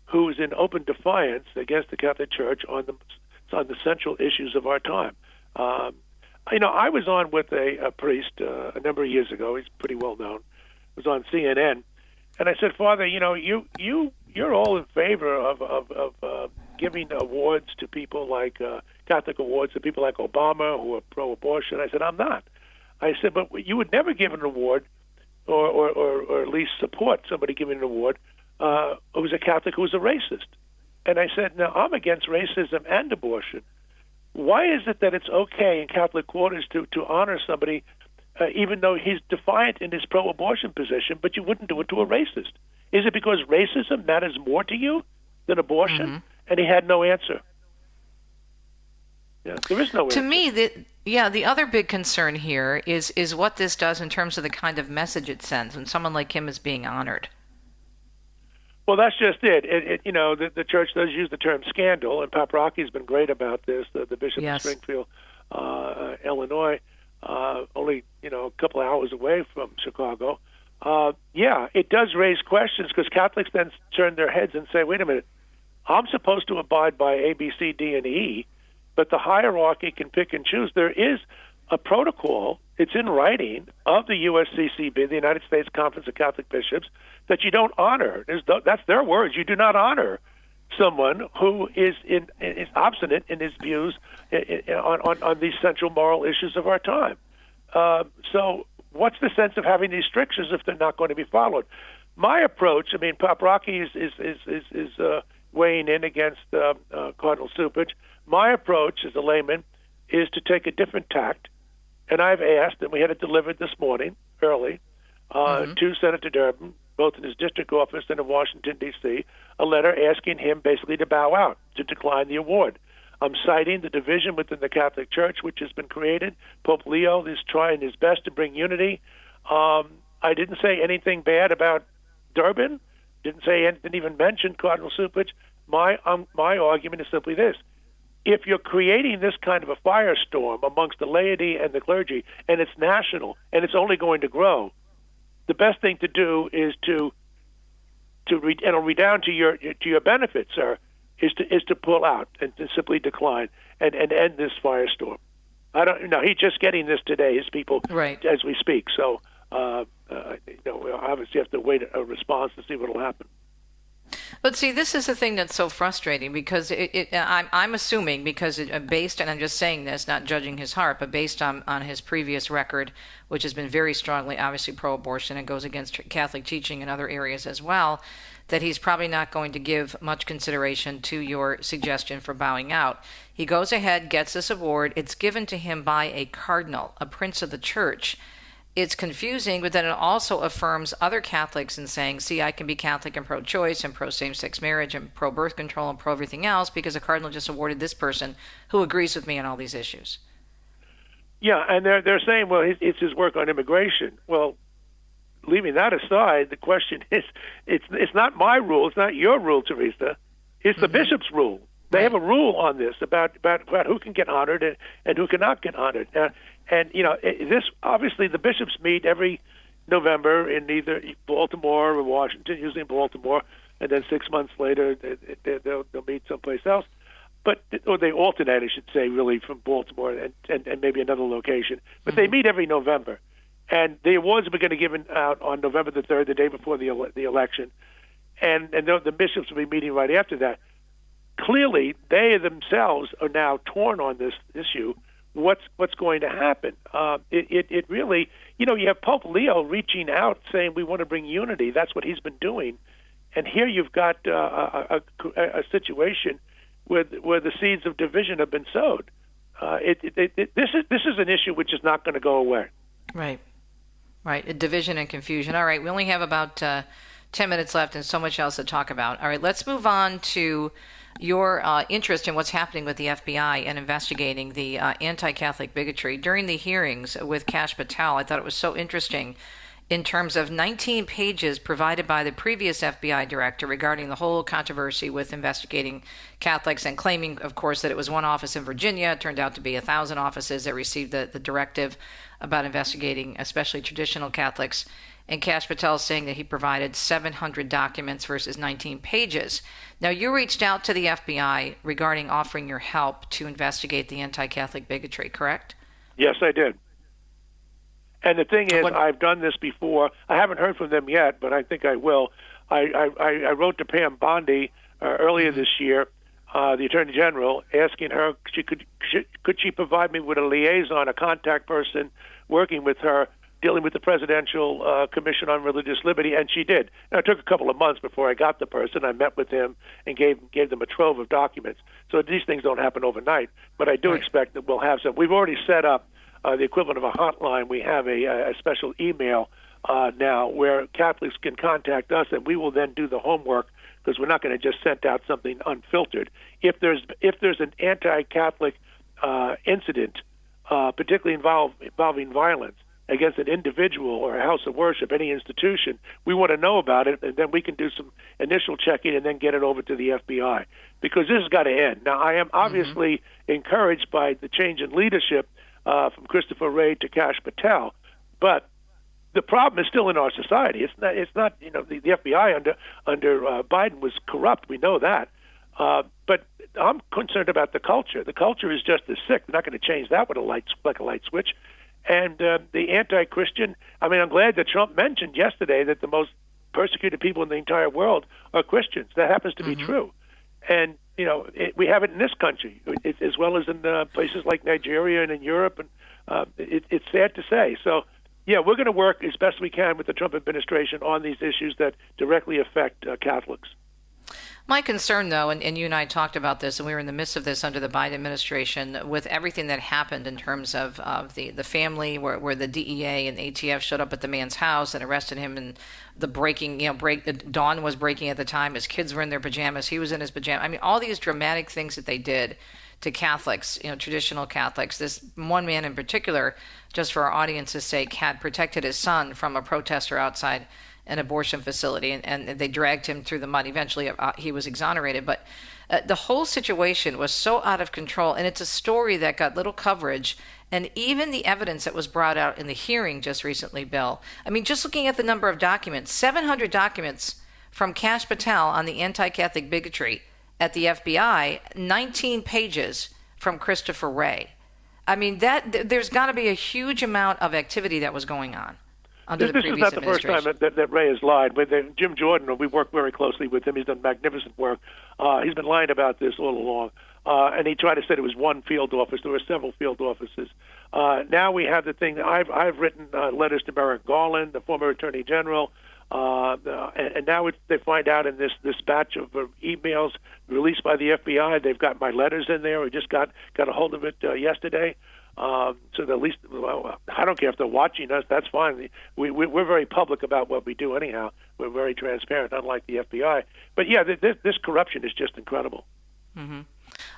who's in open defiance against the Catholic Church on the central issues of our time? I was on with a priest a number of years ago. He's pretty well known. It was on CNN, and I said, Father, you're all in favor of giving awards to people like Catholic awards to people like Obama who are pro-abortion. I said, I'm not. I said, but you would never give an award or at least support somebody giving an award who's a Catholic who's a racist. And I said, now, I'm against racism and abortion. Why is it that it's okay in Catholic quarters to honor somebody even though he's defiant in his pro-abortion position, but you wouldn't do it to a racist? Is it because racism matters more to you than abortion? Mm-hmm. And he had no answer. Yeah, there is no answer. To me, the other big concern here is what this does in terms of the kind of message it sends when someone like him is being honored. Well, that's just it. The church does use the term scandal, and Paprocki's been great about this. The bishop of Springfield, Illinois, only a couple hours away from Chicago. It does raise questions because Catholics then turn their heads and say, "Wait a minute, I'm supposed to abide by A, B, C, D, and E, but the hierarchy can pick and choose." There is a protocol, it's in writing, of the USCCB, the United States Conference of Catholic Bishops, that you don't honor. That's their words. You do not honor someone who is obstinate in his views on these central moral issues of our time. So what's the sense of having these strictures if they're not going to be followed? My approach, Paprocki is weighing in against Cardinal Cupich. My approach as a layman is to take a different tact, and I've asked, and we had it delivered this morning early to Senator Durbin, both in his district office and in Washington, D.C., a letter asking him basically to bow out, to decline the award. I'm citing the division within the Catholic Church, which has been created. Pope Leo is trying his best to bring unity. I didn't say anything bad about Durbin, didn't even mention Cardinal Cupich. My argument is simply this. If you're creating this kind of a firestorm amongst the laity and the clergy, and it's national, and it's only going to grow, the best thing to do is to it'll redound to your benefit, sir, is to pull out and to simply decline and end this firestorm. I don't know. He's just getting this today, his people, right, as we speak. So, we obviously have to wait a response to see what will happen. But see, this is the thing that's so frustrating because I'm assuming, because based, and I'm just saying this, not judging his heart, but based on his previous record, which has been very strongly, obviously, pro-abortion and goes against Catholic teaching in other areas as well, that he's probably not going to give much consideration to your suggestion for bowing out. He goes ahead, gets this award. It's given to him by a cardinal, a prince of the church. It's confusing, but then it also affirms other Catholics in saying, see, I can be Catholic and pro-choice and pro-same-sex marriage and pro-birth control and pro-everything else because a cardinal just awarded this person who agrees with me on all these issues. Yeah, and they're saying, well, it's his work on immigration. Well, leaving that aside, the question is, it's not my rule, it's not your rule, Teresa. It's the bishop's rule. They have a rule on this about who can get honored and who cannot get honored. This obviously the bishops meet every November in either Baltimore or Washington, usually in Baltimore, and then 6 months later they'll meet someplace else. Or they alternate, I should say, really, from Baltimore and maybe another location. But they meet every November, and the awards are going to be given out on November the 3rd, the day before the election, and the bishops will be meeting right after that. Clearly, they themselves are now torn on this issue. What's going to happen? It really, you have Pope Leo reaching out saying we want to bring unity. That's what he's been doing, and here you've got a situation where the seeds of division have been sowed. This is an issue which is not going to go away. Right. Division and confusion. All right, we only have about 10 minutes left and so much else to talk about. All right, let's move on to your interest in what's happening with the FBI and investigating the anti-Catholic bigotry. During the hearings with Kash Patel, I thought it was so interesting in terms of 19 pages provided by the previous FBI director regarding the whole controversy with investigating Catholics and claiming, of course, that it was one office in Virginia. It turned out to be 1,000 offices that received the directive about investigating especially traditional Catholics. And Kash Patel saying that he provided 700 documents versus 19 pages. Now, you reached out to the FBI regarding offering your help to investigate the anti-Catholic bigotry, correct? Yes, I did. And the thing is, I've done this before. I haven't heard from them yet, but I think I will. I wrote to Pam Bondi earlier this year, the Attorney General, asking her could she provide me with a liaison, a contact person working with her, dealing with the Presidential Commission on Religious Liberty, and she did. Now, it took a couple of months before I got the person. I met with him and gave them a trove of documents. So these things don't happen overnight, but I do expect that we'll have some. We've already set up the equivalent of a hotline. We have a special email now where Catholics can contact us, and we will then do the homework, because we're not going to just send out something unfiltered. If there's an anti-Catholic incident, particularly involving violence against an individual or a house of worship, any institution, we want to know about it, and then we can do some initial checking and then get it over to the FBI, because this has got to end. Now, I am obviously encouraged by the change in leadership from Christopher Wray to Kash Patel, but the problem is still in our society. It's not. You know, the FBI under Biden was corrupt. We know that, but I'm concerned about the culture. The culture is just as sick. They're not going to change that with a light switch. And the anti-Christian. I mean, I'm glad that Trump mentioned yesterday that the most persecuted people in the entire world are Christians. That happens to be true, and you know, we have it in this country as well as in places like Nigeria and in Europe, and it's sad to say. So, yeah, we're going to work as best we can with the Trump administration on these issues that directly affect Catholics. My concern, though, and you and I talked about this, and we were in the midst of this under the Biden administration, with everything that happened in terms of the family, where the DEA and the ATF showed up at the man's house and arrested him, and the Dawn was breaking at the time. His kids were in their pajamas. He was in his pajamas. I mean, all these dramatic things that they did to Catholics, traditional Catholics. This one man in particular, just for our audience's sake, had protected his son from a protester outside an abortion facility, and they dragged him through the mud. Eventually, he was exonerated. But the whole situation was so out of control, and it's a story that got little coverage. And even the evidence that was brought out in the hearing just recently, Bill, I mean, just looking at the number of documents, 700 documents from Kash Patel on the anti-Catholic bigotry at the FBI, 19 pages from Christopher Wray. I mean, there's got to be a huge amount of activity that was going on under the previous administration. This is not the first time that Wray has lied. With Jim Jordan, we work very closely with him. He's done magnificent work. He's been lying about this all along. And he tried to say it was one field office. There were several field offices. Now we have the thing. I've written letters to Merrick Garland, the former Attorney General, and now they find out in this batch of emails released by the FBI, they've got my letters in there. We just got a hold of it yesterday. So at least, I don't care if they're watching us. That's fine. We're very public about what we do anyhow. We're very transparent, unlike the FBI. But yeah, this corruption is just incredible. Mm-hmm.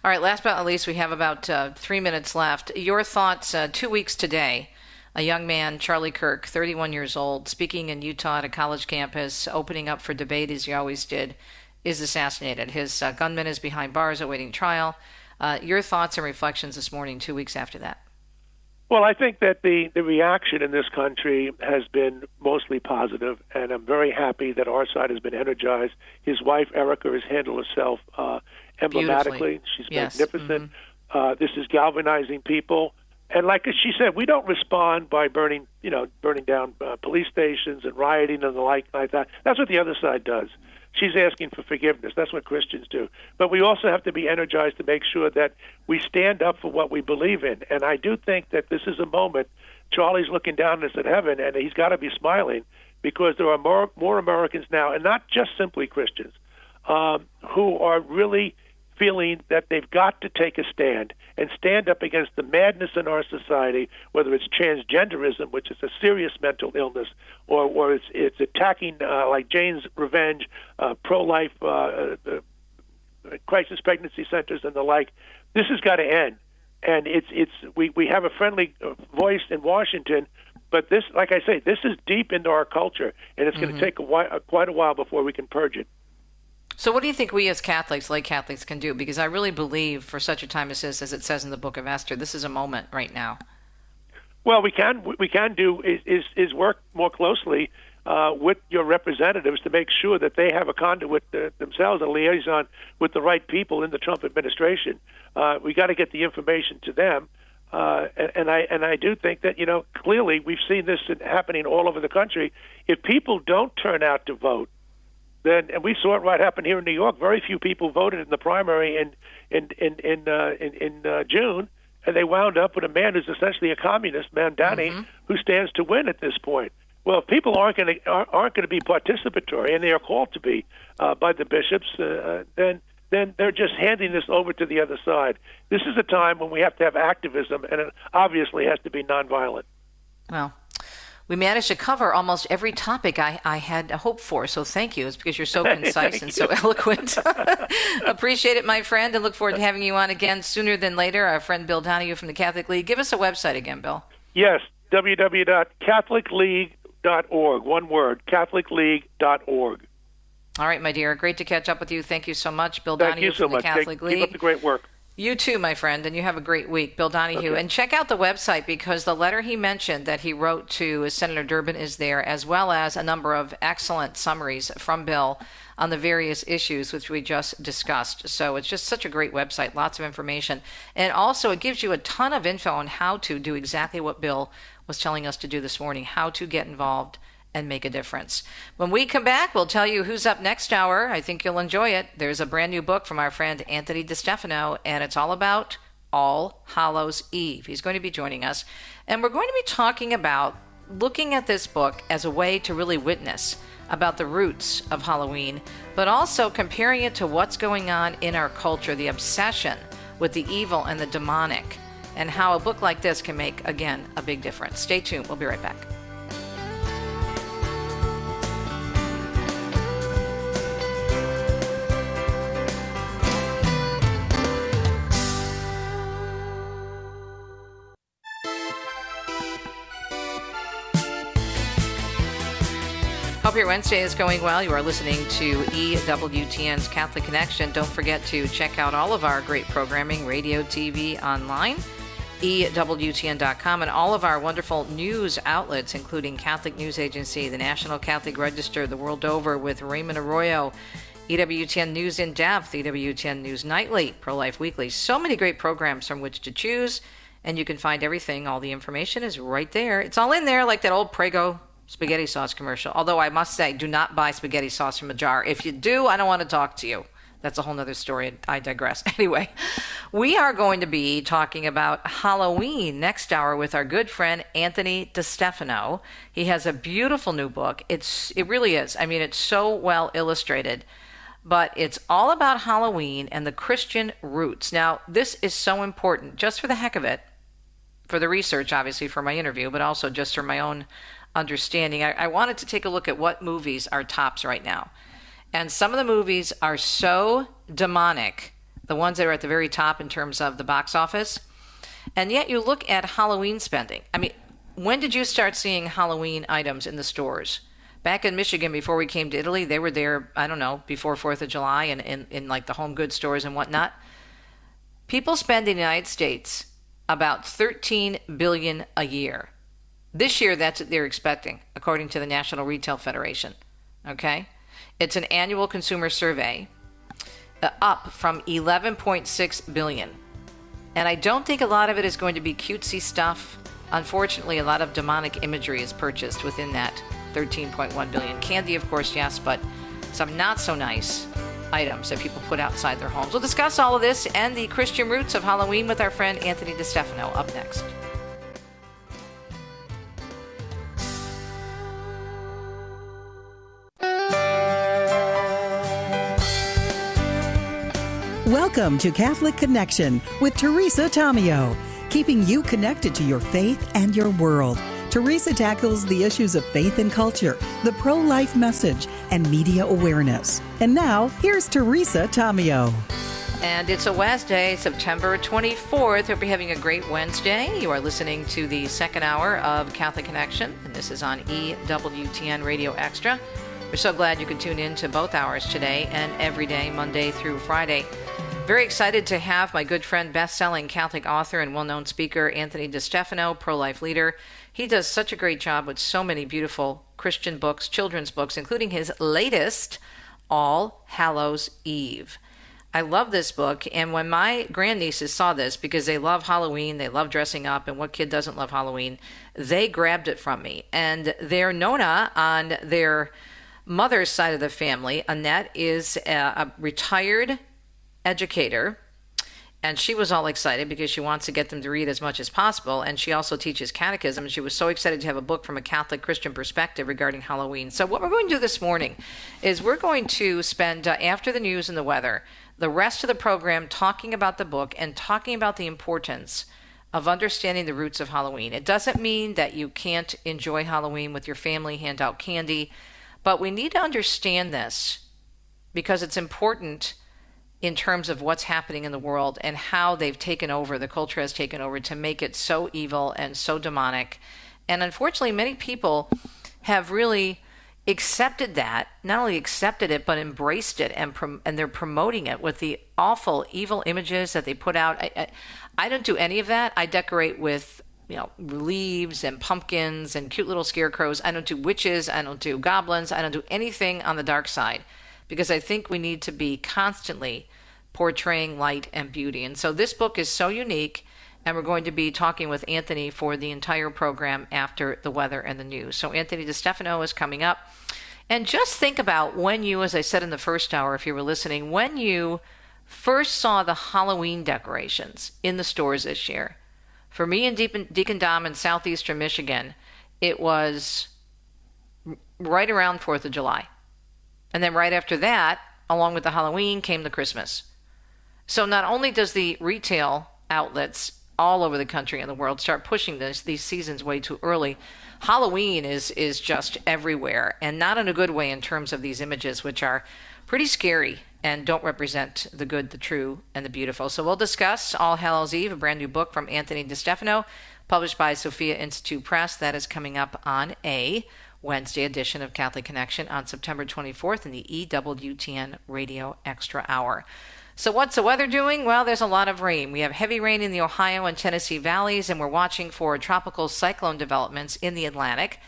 All right, last but not least, we have about 3 minutes left. Your thoughts, 2 weeks today, a young man, Charlie Kirk, 31 years old, speaking in Utah at a college campus, opening up for debate as he always did, is assassinated. His gunman is behind bars awaiting trial. Your thoughts and reflections this morning, 2 weeks after that? Well, I think that the reaction in this country has been mostly positive, and I'm very happy that our side has been energized. His wife, Erica, has handled herself emblematically. She's magnificent. Mm-hmm. This is galvanizing people. And like she said, we don't respond by burning down police stations and rioting and the like that. That's what the other side does. She's asking for forgiveness. That's what Christians do. But we also have to be energized to make sure that we stand up for what we believe in. And I do think that this is a moment. Charlie's looking down at us at heaven, and he's got to be smiling, because there are more Americans now, and not just simply Christians, who are really feeling that they've got to take a stand and stand up against the madness in our society, whether it's transgenderism, which is a serious mental illness, or it's attacking, like Jane's Revenge, pro-life crisis pregnancy centers and the like. This has got to end. And we have a friendly voice in Washington But this, like I say, this is deep into our culture, and it's going to take quite a while before we can purge it. So what do you think we as Catholics, lay Catholics, can do? Because I really believe for such a time as this, as it says in the book of Esther, this is a moment right now. Well, we can do is work more closely with your representatives to make sure that they have a conduit themselves, a liaison with the right people in the Trump administration. We got to get the information to them, and I do think that clearly we've seen this happening all over the country. If people don't turn out to vote, then, and we saw it happen here in New York. Very few people voted in the primary in June, and they wound up with a man who's essentially a communist, Donahue, who stands to win at this point. Well, if people aren't going to be participatory, and they are called to be by the bishops, then they're just handing this over to the other side. This is a time when we have to have activism, and it obviously has to be nonviolent. Well, we managed to cover almost every topic I had hoped for, so thank you. It's because you're so concise and so eloquent. Appreciate it, my friend, and look forward to having you on again sooner than later. Our friend Bill Donahue from the Catholic League. Give us a website again, Bill. Yes, www.catholicleague.org. One word, catholicleague.org. All right, my dear. Great to catch up with you. Thank you so much. Bill Thank Donahue you so from the much. Catholic League. Keep up the great work. You too, my friend, and you have a great week. Bill Donahue. Okay. And check out the website, because the letter he mentioned that he wrote to Senator Durbin is there, as well as a number of excellent summaries from Bill on the various issues which we just discussed. So it's just such a great website, lots of information. And also it gives you a ton of info on how to do exactly what Bill was telling us to do this morning, how to get involved and make a difference. When we come back, we'll tell you who's up next hour. I think you'll enjoy it. There's a brand new book from our friend Anthony DeStefano, and it's all about All Hallows Eve. He's going to be joining us, and we're going to be talking about looking at this book as a way to really witness about the roots of Halloween, but also comparing it to what's going on in our culture, the obsession with the evil and the demonic, and how a book like this can make, again, a big difference. Stay tuned. We'll be right back. Hope your Wednesday is going well. You are listening to EWTN's Catholic Connection. Don't forget to check out all of our great programming, radio, TV, online, EWTN.com, and all of our wonderful news outlets, including Catholic News Agency, the National Catholic Register, the world over with Raymond Arroyo, EWTN News in Depth, EWTN News Nightly, Pro-Life Weekly. So many great programs from which to choose, and you can find everything. All the information is right there. It's all in there, like that old Prego spaghetti sauce commercial. Although I must say, do not buy spaghetti sauce from a jar. If you do, I don't want to talk to you. That's a whole nother story. I digress. Anyway, we are going to be talking about Halloween next hour with our good friend Anthony DeStefano. He has a beautiful new book. It really is. I mean, it's so well illustrated. But it's all about Halloween and the Christian roots. Now, this is so important, just for the heck of it, for the research, obviously, for my interview, but also just for my own understanding. I wanted to take a look at what movies are tops right now. And some of the movies are so demonic, the ones that are at the very top in terms of the box office. And yet you look at Halloween spending. I mean, when did you start seeing Halloween items in the stores? Back in Michigan, before we came to Italy, they were there, I don't know, before 4th of July and in like the home goods stores and whatnot. People spend in the United States about $13 billion a year. This year, that's what they're expecting, according to the National Retail Federation. Okay? It's an annual consumer survey, up from $11.6 billion. And I don't think a lot of it is going to be cutesy stuff. Unfortunately, a lot of demonic imagery is purchased within that $13.1 billion. Candy, of course, yes, but some not so nice items that people put outside their homes. We'll discuss all of this and the Christian roots of Halloween with our friend Anthony DeStefano up next. Welcome to Catholic Connection with Teresa Tomeo, keeping you connected to your faith and your world. Teresa tackles the issues of faith and culture, the pro-life message, and media awareness. And now, here's Teresa Tomeo. And it's a Wednesday, September 24th. Hope you're having a great Wednesday. You are listening to the second hour of Catholic Connection, and this is on EWTN Radio Extra. We're so glad you can tune in to both hours today and every day, Monday through Friday. Very excited to have my good friend, best-selling Catholic author and well-known speaker, Anthony DeStefano, pro-life leader. He does such a great job with so many beautiful Christian books, children's books, including his latest, All Hallows Eve. I love this book, and when my grandnieces saw this, because they love Halloween, they love dressing up, and what kid doesn't love Halloween, they grabbed it from me. And their Nona on their mother's side of the family, Annette, is a retired educator, and she was all excited because she wants to get them to read as much as possible, and she also teaches catechism, and she was so excited to have a book from a Catholic Christian perspective regarding Halloween. So what we're going to do this morning is we're going to spend, after the news and the weather, the rest of the program talking about the book and talking about the importance of understanding the roots of Halloween. It doesn't mean that you can't enjoy Halloween with your family, hand out candy, but we need to understand this because it's important in terms of what's happening in the world and how they've taken over, the culture has taken over to make it so evil and so demonic. And unfortunately, many people have really accepted that, not only accepted it, but embraced it, and they're promoting it with the awful, evil images that they put out. I don't do any of that. I decorate with, leaves and pumpkins and cute little scarecrows. I don't do witches. I don't do goblins. I don't do anything on the dark side because I think we need to be constantly portraying light and beauty. And so this book is so unique, and we're going to be talking with Anthony for the entire program after the weather and the news. So Anthony DeStefano is coming up. And just think about when you, as I said in the first hour, if you were listening, when you first saw the Halloween decorations in the stores this year. For me and Deacon Dom in southeastern Michigan, it was right around 4th of July. And then right after that, along with the Halloween, came the Christmas. So not only does the retail outlets all over the country and the world start pushing these seasons way too early, Halloween is just everywhere, and not in a good way in terms of these images, which are pretty scary and don't represent the good, the true, and the beautiful. So we'll discuss All Hallows Eve, a brand new book from Anthony DeStefano, published by Sophia Institute Press. That is coming up on a Wednesday edition of Catholic Connection on September 24th in the EWTN Radio Extra Hour. So what's the weather doing? Well, there's a lot of rain. We have heavy rain in the Ohio and Tennessee valleys, and we're watching for tropical cyclone developments in the Atlantic.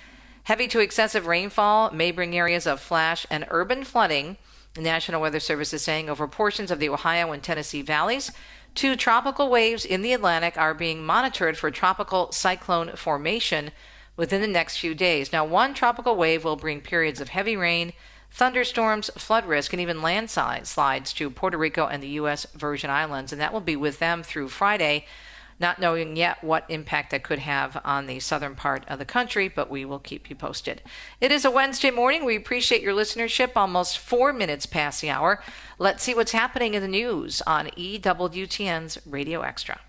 Heavy to excessive rainfall may bring areas of flash and urban flooding, the National Weather Service is saying, over portions of the Ohio and Tennessee valleys. 2 tropical waves in the Atlantic are being monitored for tropical cyclone formation within the next few days. Now, 1 tropical wave will bring periods of heavy rain, thunderstorms, flood risk, and even landslides to Puerto Rico and the U.S. Virgin Islands, and that will be with them through Friday, not knowing yet what impact that could have on the southern part of the country, but we will keep you posted. It is a Wednesday morning. We appreciate your listenership, almost 4 minutes past the hour. Let's see what's happening in the news on EWTN's Radio Extra.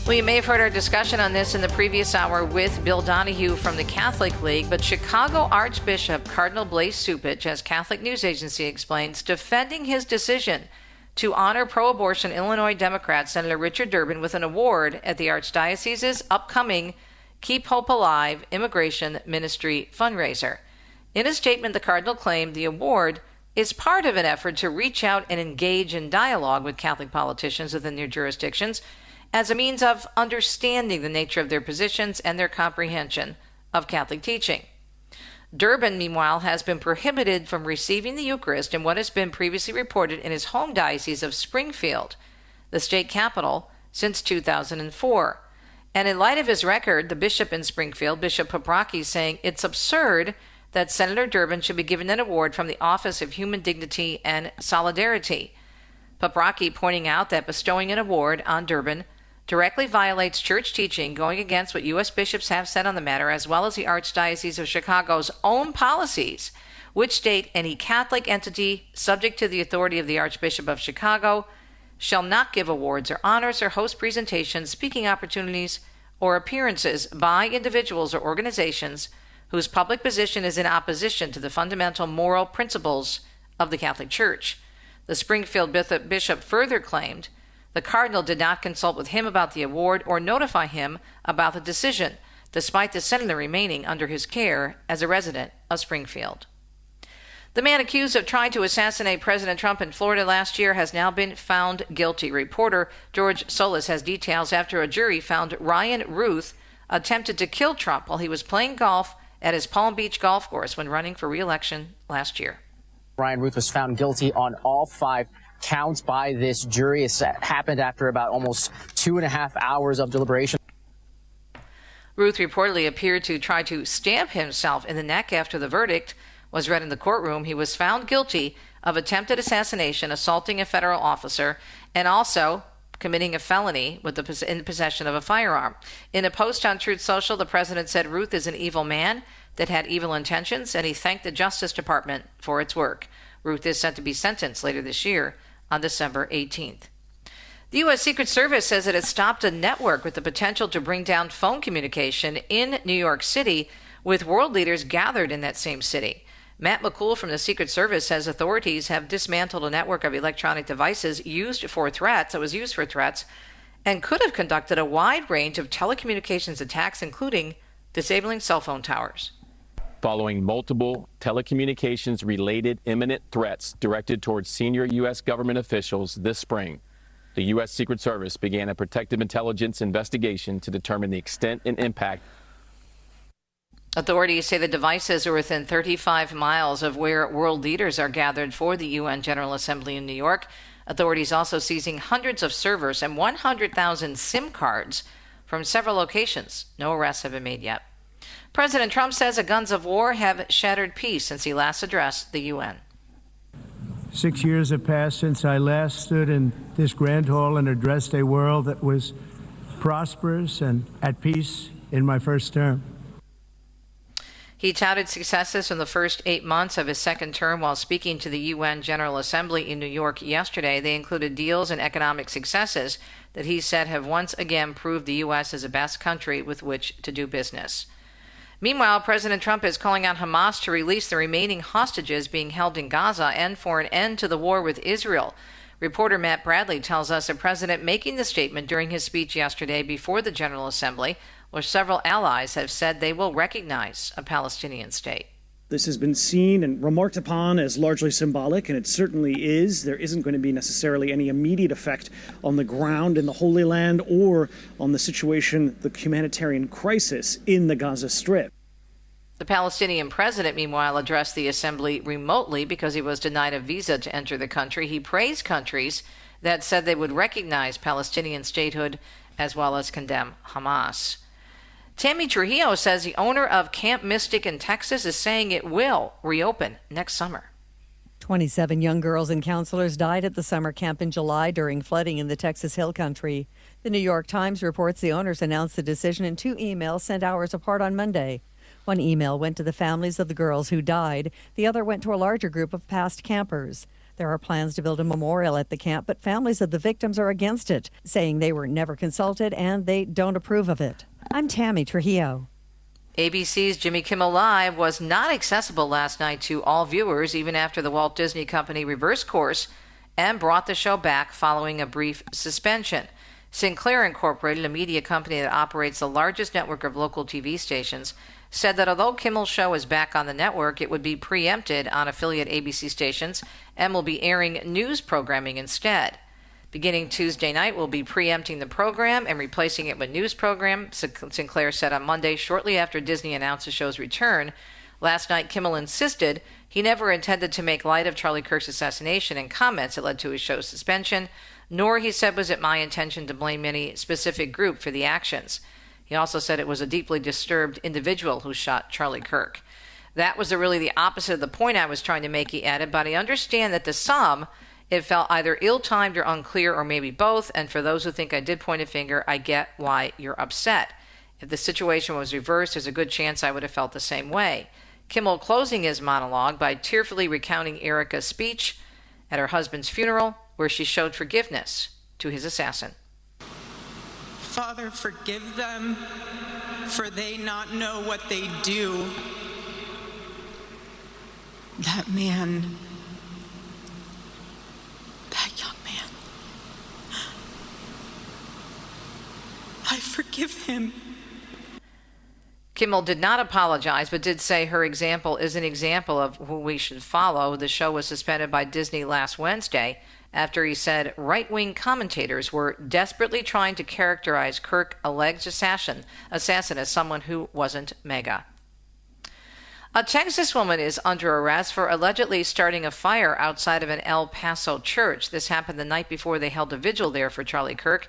Well, you may have heard our discussion on this in the previous hour with Bill Donahue from the Catholic League, but Chicago Archbishop Cardinal Cupich, as Catholic News Agency explains, defending his decision to honor pro-abortion Illinois Democrat Senator Richard Durbin with an award at the Archdiocese's upcoming Keep Hope Alive Immigration Ministry fundraiser. In a statement, the Cardinal claimed the award is part of an effort to reach out and engage in dialogue with Catholic politicians within their jurisdictions as a means of understanding the nature of their positions and their comprehension of Catholic teaching. Durbin, meanwhile, has been prohibited from receiving the Eucharist in what has been previously reported in his home diocese of Springfield, the state capital, since 2004. And in light of his record, the bishop in Springfield, Bishop Paprocki, is saying it's absurd that Senator Durbin should be given an award from the Office of Human Dignity and Solidarity. Paprocki pointing out that bestowing an award on Durbin directly violates church teaching, going against what U.S. bishops have said on the matter, as well as the Archdiocese of Chicago's own policies, which state any Catholic entity subject to the authority of the Archbishop of Chicago shall not give awards or honors or host presentations, speaking opportunities, or appearances by individuals or organizations whose public position is in opposition to the fundamental moral principles of the Catholic Church. The Springfield bishop further claimed the cardinal did not consult with him about the award or notify him about the decision, despite the senator remaining under his care as a resident of Springfield. The man accused of trying to assassinate President Trump in Florida last year has now been found guilty. Reporter George Solis has details after a jury found Ryan Ruth attempted to kill Trump while he was playing golf at his Palm Beach golf course when running for re-election last year. Ryan Ruth was found guilty on all 5 counts by this jury. It happened after about almost 2.5 hours of deliberation. Ruth reportedly appeared to try to stab himself in the neck after the verdict was read in the courtroom. He was found guilty of attempted assassination, assaulting a federal officer, and also committing a felony with in possession of a firearm. In a post on Truth Social, the president said Ruth is an evil man that had evil intentions, and he thanked the Justice Department for its work. Ruth is set to be sentenced later this year on December 18th. The U.S. Secret Service says it has stopped a network with the potential to bring down phone communication in New York City with world leaders gathered in that same city. Matt McCool from the Secret Service says authorities have dismantled a network of electronic devices used for threats, and could have conducted a wide range of telecommunications attacks, including disabling cell phone towers. Following multiple telecommunications-related imminent threats directed towards senior U.S. government officials this spring, the U.S. Secret Service began a protective intelligence investigation to determine the extent and impact. Authorities say the devices are within 35 miles of where world leaders are gathered for the UN General Assembly in New York. Authorities also seizing hundreds of servers and 100,000 SIM cards from several locations. No arrests have been made yet. President Trump says the guns of war have shattered peace since he last addressed the UN. 6 years have passed since I last stood in this grand hall and addressed a world that was prosperous and at peace in my first term. He touted successes from the first 8 months of his second term while speaking to the UN General Assembly in New York yesterday. They included deals and economic successes that he said have once again proved the U.S. is the best country with which to do business. Meanwhile, President Trump is calling on Hamas to release the remaining hostages being held in Gaza and for an end to the war with Israel. Reporter Matt Bradley tells us the president making the statement during his speech yesterday before the General Assembly, where several allies have said they will recognize a Palestinian state. This has been seen and remarked upon as largely symbolic, and it certainly is. There isn't going to be necessarily any immediate effect on the ground in the Holy Land or on the situation, the humanitarian crisis in the Gaza Strip. The Palestinian president, meanwhile, addressed the assembly remotely because he was denied a visa to enter the country. He praised countries that said they would recognize Palestinian statehood as well as condemn Hamas. Tammy Trujillo says the owner of Camp Mystic in Texas is saying it will reopen next summer. 27 young girls and counselors died at the summer camp in July during flooding in the Texas Hill Country. The New York Times reports the owners announced the decision in 2 emails sent hours apart on Monday. One email went to the families of the girls who died. The other went to a larger group of past campers. There are plans to build a memorial at the camp, but families of the victims are against it, saying they were never consulted and they don't approve of it. I'm Tammy Trujillo. ABC's Jimmy Kimmel Live was not accessible last night to all viewers, even after the Walt Disney Company reversed course and brought the show back following a brief suspension. Sinclair Incorporated, a media company that operates the largest network of local TV stations, said that although Kimmel's show is back on the network, it would be preempted on affiliate ABC stations and will be airing news programming instead. Beginning Tuesday night, we'll be preempting the program and replacing it with news program, Sinclair said on Monday, shortly after Disney announced the show's return. Last night, Kimmel insisted he never intended to make light of Charlie Kirk's assassination and comments that led to his show's suspension, nor, he said, was it my intention to blame any specific group for the actions. He also said it was a deeply disturbed individual who shot Charlie Kirk. That was really the opposite of the point I was trying to make, he added, but I understand that to some, it felt either ill-timed or unclear or maybe both, and for those who think I did point a finger, I get why you're upset. If the situation was reversed, there's a good chance I would have felt the same way. Kimmel closing his monologue by tearfully recounting Erica's speech at her husband's funeral, where she showed forgiveness to his assassin. Father, forgive them, for they not know what they do. That man forgive him. Kimmel did not apologize, but did say her example is an example of who we should follow. The show was suspended by Disney last Wednesday after he said right-wing commentators were desperately trying to characterize Kirk, alleged assassin as someone who wasn't MAGA. A Texas woman is under arrest for allegedly starting a fire outside of an El Paso church. This happened the night before they held a vigil there for Charlie Kirk.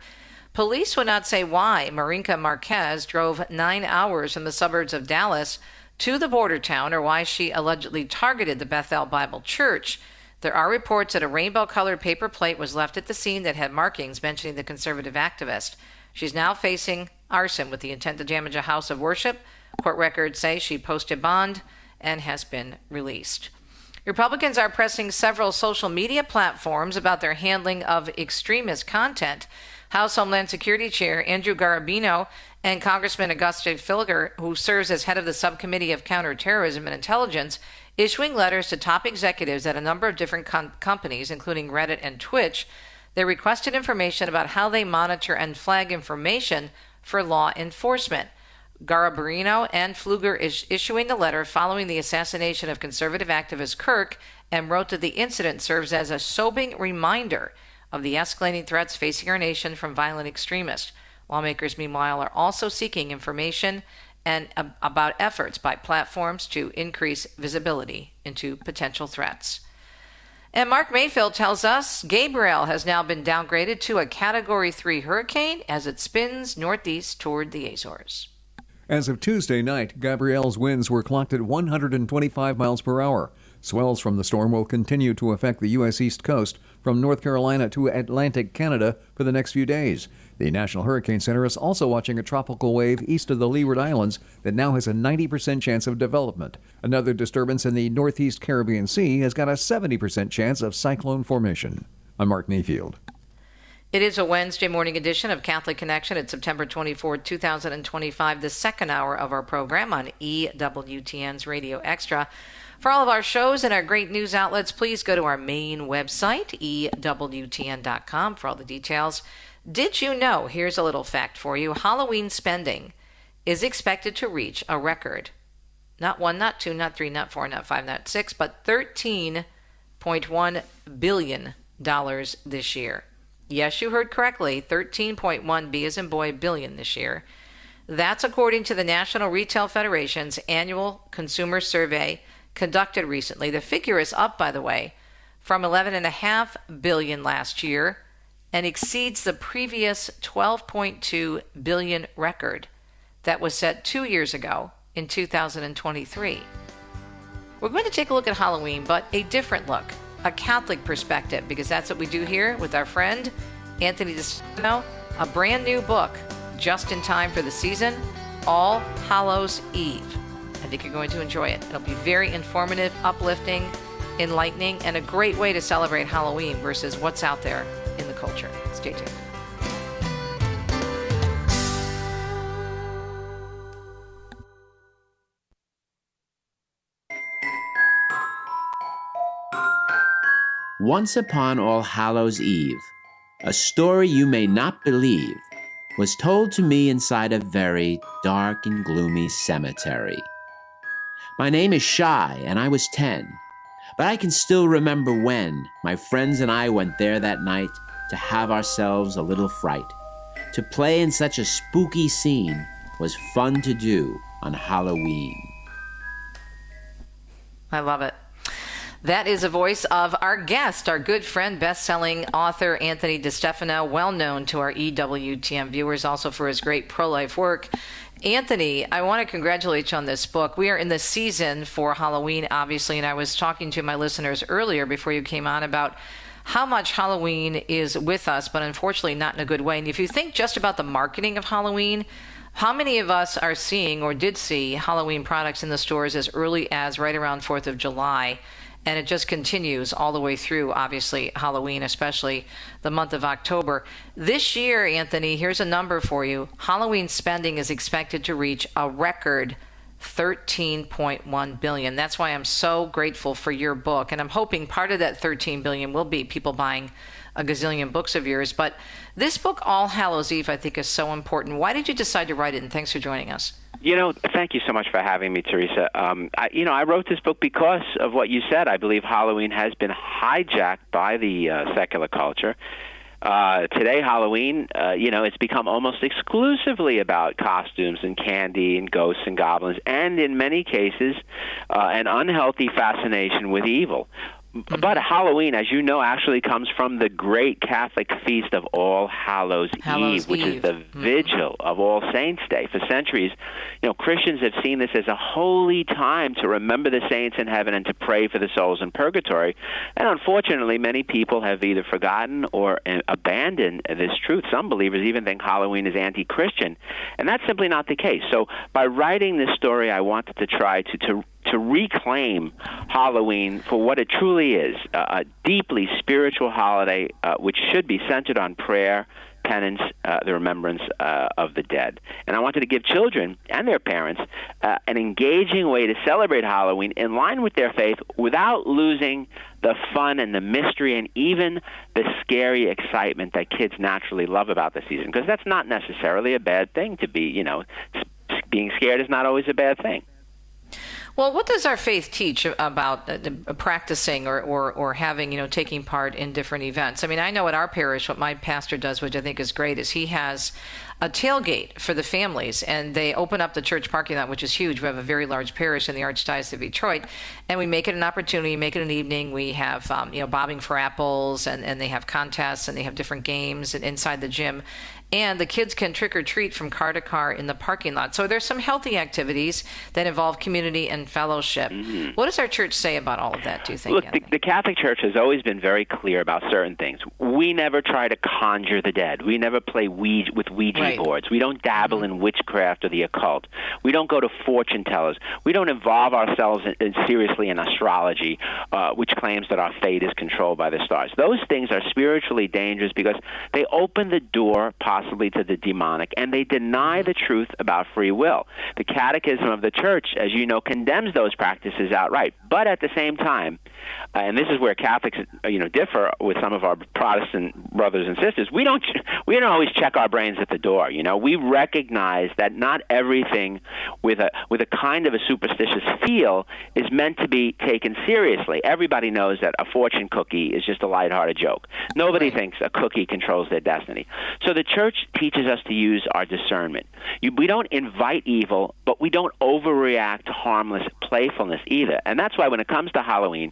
Police would not say why Marinka Marquez drove 9 hours from the suburbs of Dallas to the border town, or why she allegedly targeted the Bethel Bible Church. There are reports that a rainbow-colored paper plate was left at the scene that had markings mentioning the conservative activist. She's now facing arson with the intent to damage a house of worship. Court records say she posted bond and has been released. Republicans are pressing several social media platforms about their handling of extremist content. House Homeland Security Chair Andrew Garabino and Congressman Auguste Filger, who serves as head of the Subcommittee of Counterterrorism and Intelligence, issuing letters to top executives at a number of different companies, including Reddit and Twitch. They requested information about how they monitor and flag information for law enforcement. Garabino and Pfluger is issuing the letter following the assassination of conservative activist Kirk, and wrote that the incident serves as a sobering reminder of the escalating threats facing our nation from violent extremists. Lawmakers, meanwhile, are also seeking information and about efforts by platforms to increase visibility into potential threats. And Mark Mayfield tells us Gabrielle has now been downgraded to a Category 3 hurricane as it spins northeast toward the Azores. As of Tuesday night, Gabrielle's winds were clocked at 125 miles per hour. Swells from the storm will continue to affect the U.S. East Coast from North Carolina to Atlantic Canada for the next few days. The National Hurricane Center is also watching a tropical wave east of the Leeward Islands that now has a 90% chance of development. Another disturbance in the Northeast Caribbean Sea has got a 70% chance of cyclone formation. I'm Mark Mayfield. It is a Wednesday morning edition of Catholic Connection. It's September 24, 2025, the second hour of our program on EWTN's Radio Extra. For all of our shows and our great news outlets, please go to our main website, EWTN.com, for all the details. Did you know, here's a little fact for you, Halloween spending is expected to reach a record, not one, not two, not three, not four, not five, not six, but $13.1 billion this year. Yes, you heard correctly, 13.1 B as in boy billion this year. That's according to the National Retail Federation's annual consumer survey conducted recently. The figure is up, by the way, from $11.5 billion last year and exceeds the previous $12.2 billion record that was set 2 years ago in 2023. We're going to take a look at Halloween, but a different look. A Catholic perspective, because that's what we do here with our friend Anthony DeStefano. A brand new book, just in time for the season, All Hallows Eve. I think you're going to enjoy it. It'll be very informative, uplifting, enlightening, and a great way to celebrate Halloween versus what's out there in the culture. Stay tuned. Once upon All Hallows Eve, a story you may not believe was told to me inside a very dark and gloomy cemetery. My name is Shy, and I was 10, but I can still remember when my friends and I went there that night to have ourselves a little fright. To play in such a spooky scene was fun to do on Halloween. I love it. That is a voice of our guest, our good friend, best-selling author Anthony DeStefano, well known to our EWTN viewers, also for his great pro-life work. Anthony, I want to congratulate you on this book. We are in the season for Halloween, obviously, and I was talking to my listeners earlier before you came on about how much Halloween is with us, but unfortunately not in a good way. And if you think just about the marketing of Halloween, how many of us are seeing or did see Halloween products in the stores as early as right around 4th of July? And it just continues all the way through, obviously, Halloween, especially the month of October. This year, Anthony, here's a number for you. Halloween spending is expected to reach a record $13.1 billion. That's why I'm so grateful for your book. And I'm hoping part of that $13 billion will be people buying a gazillion books of yours. But this book, All Hallows Eve, I think is so important. Why did you decide to write it? And thanks for joining us. Thank you so much for having me, Teresa. I wrote this book because of what you said. I believe Halloween has been hijacked by the secular culture. Today, Halloween, it's become almost exclusively about costumes and candy and ghosts and goblins, and in many cases, an unhealthy fascination with evil. But Halloween, as you know, actually comes from the great Catholic feast of All Hallows Eve, which is the vigil of All Saints' Day. For centuries, Christians have seen this as a holy time to remember the saints in heaven and to pray for the souls in purgatory. And unfortunately, many people have either forgotten or abandoned this truth. Some believers even think Halloween is anti-Christian, and that's simply not the case. So by writing this story, I wanted to try to reclaim Halloween for what it truly is, a deeply spiritual holiday which should be centered on prayer, penance, the remembrance of the dead. And I wanted to give children and their parents an engaging way to celebrate Halloween in line with their faith without losing the fun and the mystery and even the scary excitement that kids naturally love about the season, because that's not necessarily a bad thing to be, being scared is not always a bad thing. Well, what does our faith teach about practicing or having, taking part in different events? I mean, I know at our parish what my pastor does, which I think is great, is he has a tailgate for the families, and they open up the church parking lot, which is huge. We have a very large parish in the Archdiocese of Detroit, and we make it an opportunity, make it an evening. We have, bobbing for apples, and they have contests, and they have different games inside the gym. And the kids can trick or treat from car to car in the parking lot. So there's some healthy activities that involve community and fellowship. Mm-hmm. What does our church say about all of that, do you think? Look, the Catholic Church has always been very clear about certain things. We never try to conjure the dead. We never play with Ouija boards. We don't dabble in witchcraft or the occult. We don't go to fortune tellers. We don't involve ourselves seriously in astrology, which claims that our fate is controlled by the stars. Those things are spiritually dangerous because they open the door possibly to the demonic, and they deny the truth about free will. The Catechism of the Church, as you know, condemns those practices outright. But at the same time, and this is where Catholics, differ with some of our Protestant brothers and sisters, we don't always check our brains at the door. We recognize that not everything with a kind of a superstitious feel is meant to be taken seriously. Everybody knows that a fortune cookie is just a lighthearted joke. Nobody thinks a cookie controls their destiny. So the Church teaches us to use our discernment. We don't invite evil, but we don't overreact to harmless playfulness either. And that's why when it comes to Halloween,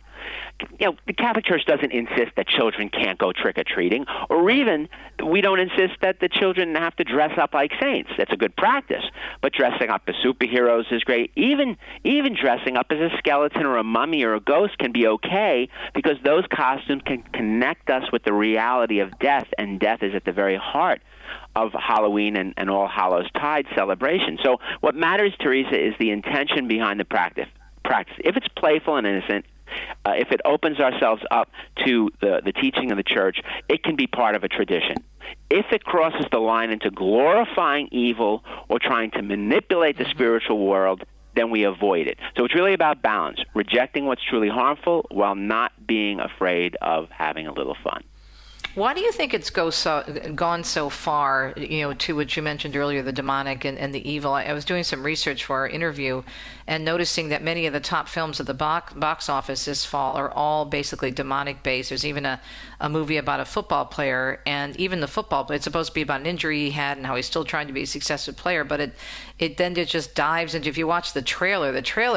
the Catholic Church doesn't insist that children can't go trick-or-treating, or even we don't insist that the children have to dress up like saints. That's a good practice. But dressing up as superheroes is great. Even dressing up as a skeleton or a mummy or a ghost can be okay, because those costumes can connect us with the reality of death, and death is at the very heart of Halloween and All Hallows Tide celebration. So what matters, Teresa, is the intention behind the practice. If it's playful and innocent, if it opens ourselves up to the teaching of the Church, it can be part of a tradition. If it crosses the line into glorifying evil or trying to manipulate the spiritual world, then we avoid it. So it's really about balance, rejecting what's truly harmful while not being afraid of having a little fun. Why do you think it's gone so far, to what you mentioned earlier, the demonic and the evil? I was doing some research for our interview and noticing that many of the top films at the box office this fall are all basically demonic based. There's even a movie about a football player, and even the football player, it's supposed to be about an injury he had and how he's still trying to be a successful player, but it just dives into, if you watch the trailer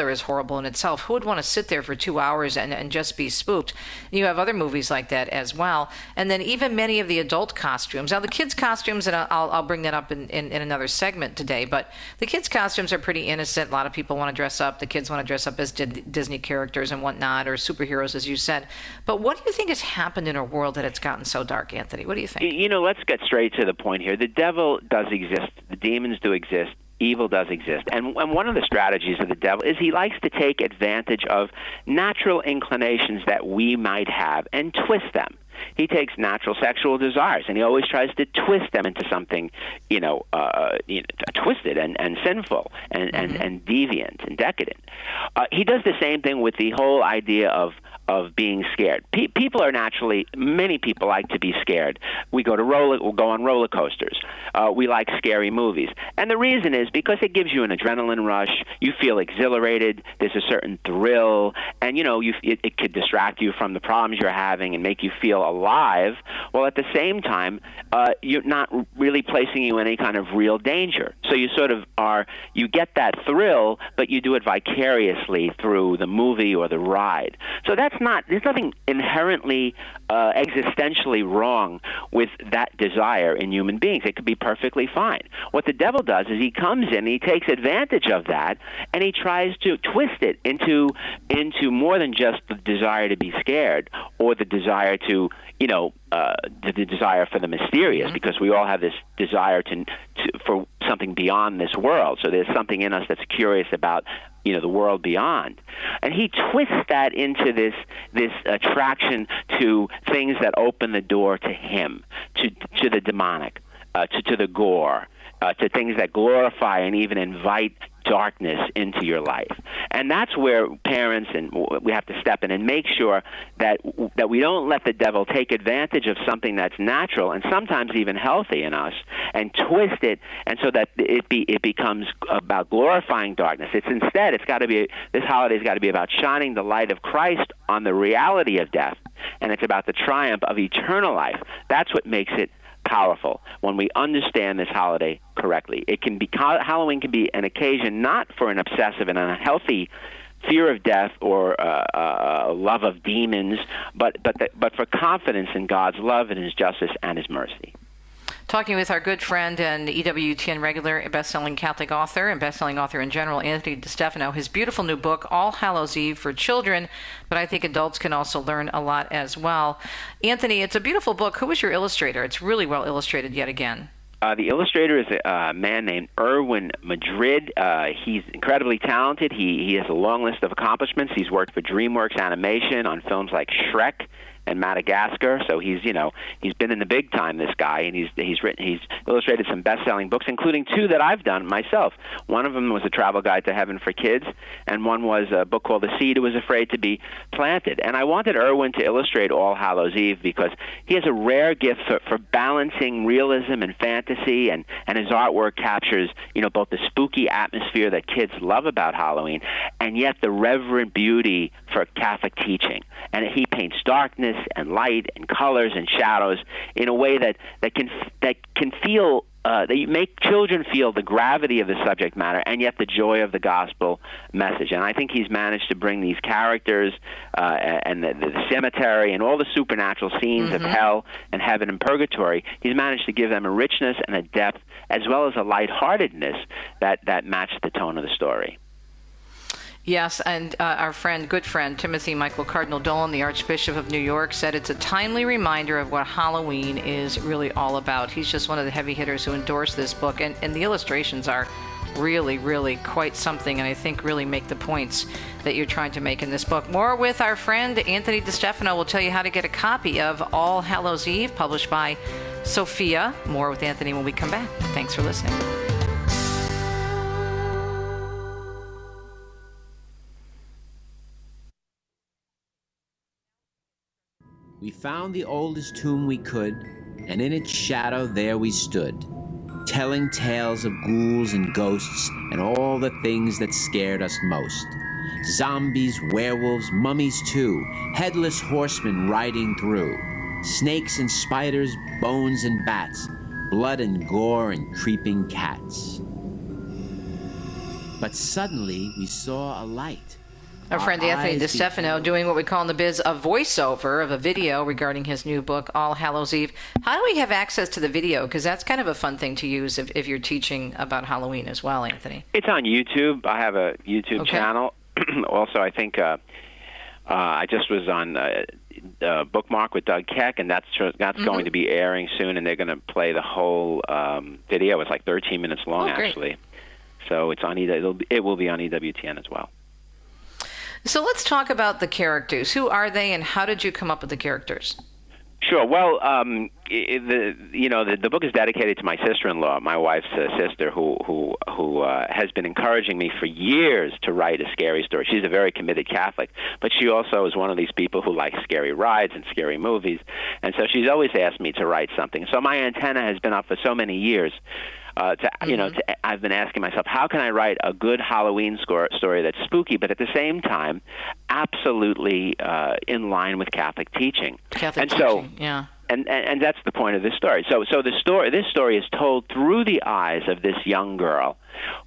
is horrible in itself. Who would want to sit there for 2 hours and just be spooked? You have other movies like that as well. And then even many of the adult costumes. Now, the kids' costumes, and I'll bring that up in another segment today, but the kids' costumes are pretty innocent. A lot of people want to dress up. The kids want to dress up as Disney characters and whatnot, or superheroes, as you said. But what do you think has happened in our world that it's gotten so dark, Anthony? What do you think? Let's get straight to the point here. The devil does exist. The demons do exist. Evil does exist. And one of the strategies of the devil is he likes to take advantage of natural inclinations that we might have and twist them. He takes natural sexual desires, and he always tries to twist them into something, twisted and sinful and deviant and decadent. He does the same thing with the whole idea of being scared. Many people like to be scared. We'll go on roller coasters. We like scary movies. And the reason is because it gives you an adrenaline rush. You feel exhilarated. There's a certain thrill. And, it could distract you from the problems you're having and make you feel alive. Well, at the same time, you're not really placing you in any kind of real danger. So you sort of you get that thrill, but you do it vicariously through the movie or the ride. So there's nothing inherently existentially wrong with that desire in human beings. It could be perfectly fine. What the devil does is he comes in, he takes advantage of that, and he tries to twist it into more than just the desire to be scared or the desire to, the desire for the mysterious, because we all have this desire for something beyond this world. So there's something in us that's curious about the world beyond. And he twists that into this attraction to things that open the door to him, to the demonic, to the gore, to things that glorify and even invite darkness into your life. And that's where parents and we have to step in and make sure that we don't let the devil take advantage of something that's natural and sometimes even healthy in us and twist it, and so that it becomes about glorifying darkness. This holiday's got to be about shining the light of Christ on the reality of death, and it's about the triumph of eternal life. That's what makes it powerful when we understand this holiday correctly. Halloween can be an occasion not for an obsessive and unhealthy fear of death or love of demons, but for confidence in God's love and His justice and His mercy. Talking with our good friend and EWTN regular, best-selling Catholic author and best-selling author in general, Anthony DeStefano. His beautiful new book, All Hallows Eve, for children, but I think adults can also learn a lot as well. Anthony, it's a beautiful book. Who is your illustrator? It's really well illustrated yet again. The illustrator is a man named Erwin Madrid. He's incredibly talented. He has a long list of accomplishments. He's worked for DreamWorks Animation on films like Shrek and Madagascar, so he's been in the big time, this guy, and he's illustrated some best-selling books, including two that I've done myself. One of them was A Travel Guide to Heaven for Kids, and one was a book called The Seed Who Was Afraid to Be Planted. And I wanted Erwin to illustrate All Hallows Eve because he has a rare gift for balancing realism and fantasy, and his artwork captures both the spooky atmosphere that kids love about Halloween, and yet the reverent beauty for Catholic teaching. And he paints darkness and light and colors and shadows in a way that can feel that you make children feel the gravity of the subject matter and yet the joy of the gospel message. And I think he's managed to bring these characters and the cemetery and all the supernatural scenes of hell and heaven and purgatory. He's managed to give them a richness and a depth as well as a lightheartedness that match the tone of the story. Yes, and our good friend, Timothy Michael Cardinal Dolan, the Archbishop of New York, said it's a timely reminder of what Halloween is really all about. He's just one of the heavy hitters who endorsed this book, and the illustrations are really, really quite something, and I think really make the points that you're trying to make in this book. More with our friend Anthony DeStefano. Will tell you how to get a copy of All Hallows Eve, published by Sophia. More with Anthony when we come back. Thanks for listening. We found the oldest tomb we could, and in its shadow there we stood, telling tales of ghouls and ghosts and all the things that scared us most. Zombies, werewolves, mummies too, headless horsemen riding through, snakes and spiders, bones and bats, blood and gore and creeping cats. But suddenly we saw a light. Our friend Anthony DeStefano doing what we call in the biz a voiceover of a video regarding his new book, All Hallows Eve. How do we have access to the video? Because that's kind of a fun thing to use if you're teaching about Halloween as well, Anthony. It's on YouTube. I have a YouTube channel. Also, I think I just was on Bookmark with Doug Keck, and that's going to be airing soon, and they're going to play the whole video. It's like 13 minutes long, actually. So it's on it will be on EWTN as well. So let's talk about the characters. Who are they, and how did you come up with the characters? Sure. Well, the book is dedicated to my sister-in-law, my wife's sister, who has been encouraging me for years to write a scary story. She's a very committed Catholic, but she also is one of these people who likes scary rides and scary movies, and so she's always asked me to write something. So my antenna has been up for so many years. I've been asking myself, how can I write a good Halloween story that's spooky, but at the same time, absolutely in line with Catholic teaching? Yeah. And that's the point of this story. So this story is told through the eyes of this young girl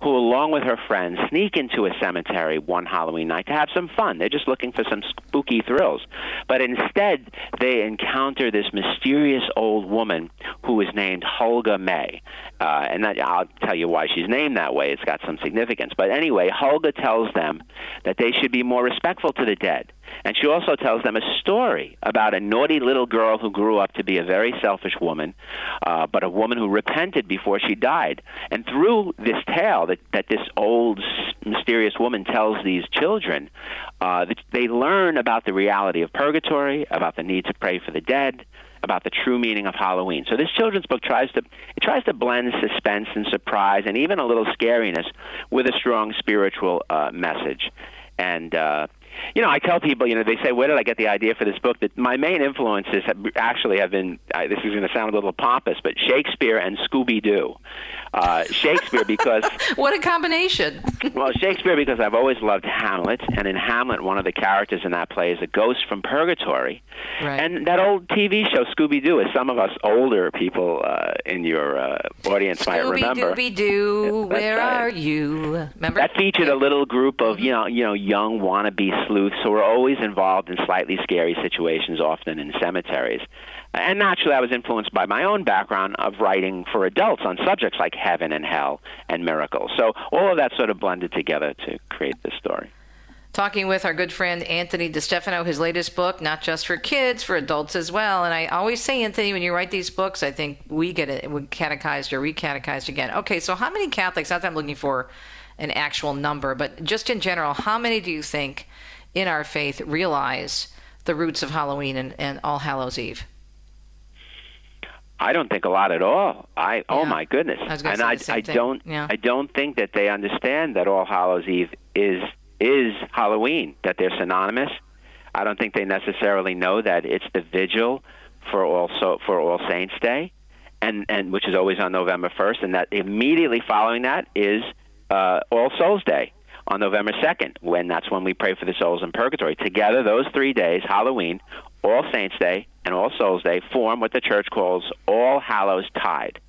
who, along with her friends, sneak into a cemetery one Halloween night to have some fun. They're just looking for some spooky thrills. But instead, they encounter this mysterious old woman who is named Hulga May. I'll tell you why she's named that way. It's got some significance. But anyway, Hulga tells them that they should be more respectful to the dead. And she also tells them a story about a naughty little girl who grew up to be a very selfish woman, but a woman who repented before she died. And through this tale that this old mysterious woman tells these children, they learn about the reality of purgatory, about the need to pray for the dead, about the true meaning of Halloween. So this children's book tries to blend suspense and surprise and even a little scariness with a strong spiritual message. And I tell people, they say, where did I get the idea for this book? That my main influences have been, this is going to sound a little pompous, but Shakespeare and Scooby-Doo. Shakespeare because... What a combination. Well, Shakespeare because I've always loved Hamlet, and in Hamlet, one of the characters in that play is a ghost from purgatory. Right. And that old TV show, Scooby-Doo, as some of us older people in your audience might remember. Scooby-Dooby-Doo, where are you? Remember? That featured a little group of, young wannabe sleuths who were always involved in slightly scary situations, often in cemeteries. And naturally, I was influenced by my own background of writing for adults on subjects like heaven and hell and miracles. So all of that sort of blended together to create this story. Talking with our good friend Anthony DeStefano, his latest book, not just for kids, for adults as well. And I always say, Anthony, when you write these books, I think we get it, we're catechized or re-catechized again. Okay, so how many Catholics, not that I'm looking for an actual number, but just in general, how many do you think in our faith realize the roots of Halloween and All Hallows Eve? I don't think a lot at all. Oh my goodness! I don't think that they understand that All Hallows Eve is Halloween. That they're synonymous. I don't think they necessarily know that it's the vigil for All Saints Day, and which is always on November 1st, and that immediately following that is All Souls Day on November 2nd, that's when we pray for the souls in purgatory. Together, those 3 days, Halloween, All Saints Day, and All Souls Day, form what the Church calls All Hallows Tide.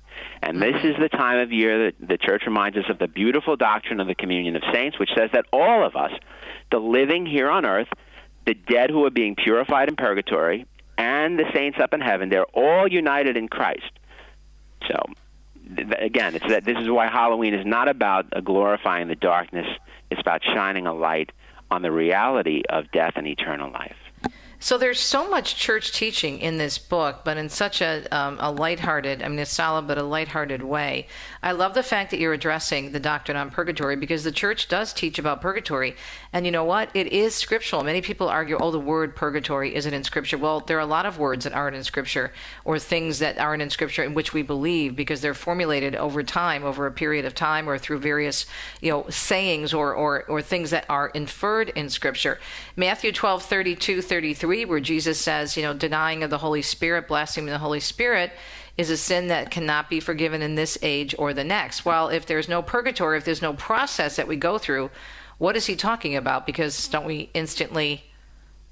And this is the time of year that the Church reminds us of the beautiful doctrine of the communion of saints, which says that all of us, the living here on earth, the dead who are being purified in purgatory, and the saints up in heaven, they're all united in Christ. So, again, this is why Halloween is not about glorifying the darkness. It's about shining a light on the reality of death and eternal life. So there's so much church teaching in this book, but in such a lighthearted, a solid but a lighthearted way. I love the fact that you're addressing the doctrine on purgatory, because the church does teach about purgatory. And you know what? It is scriptural. Many people argue, the word purgatory isn't in Scripture. Well, there are a lot of words that aren't in Scripture, or things that aren't in Scripture in which we believe, because they're formulated over time, over a period of time, or through various, sayings or things that are inferred in Scripture. Matthew 12:32-33. Where Jesus says, denying of the Holy Spirit, blaspheming the Holy Spirit is a sin that cannot be forgiven in this age or the next. Well, if there's no purgatory, if there's no process that we go through, what is he talking about? Because don't we instantly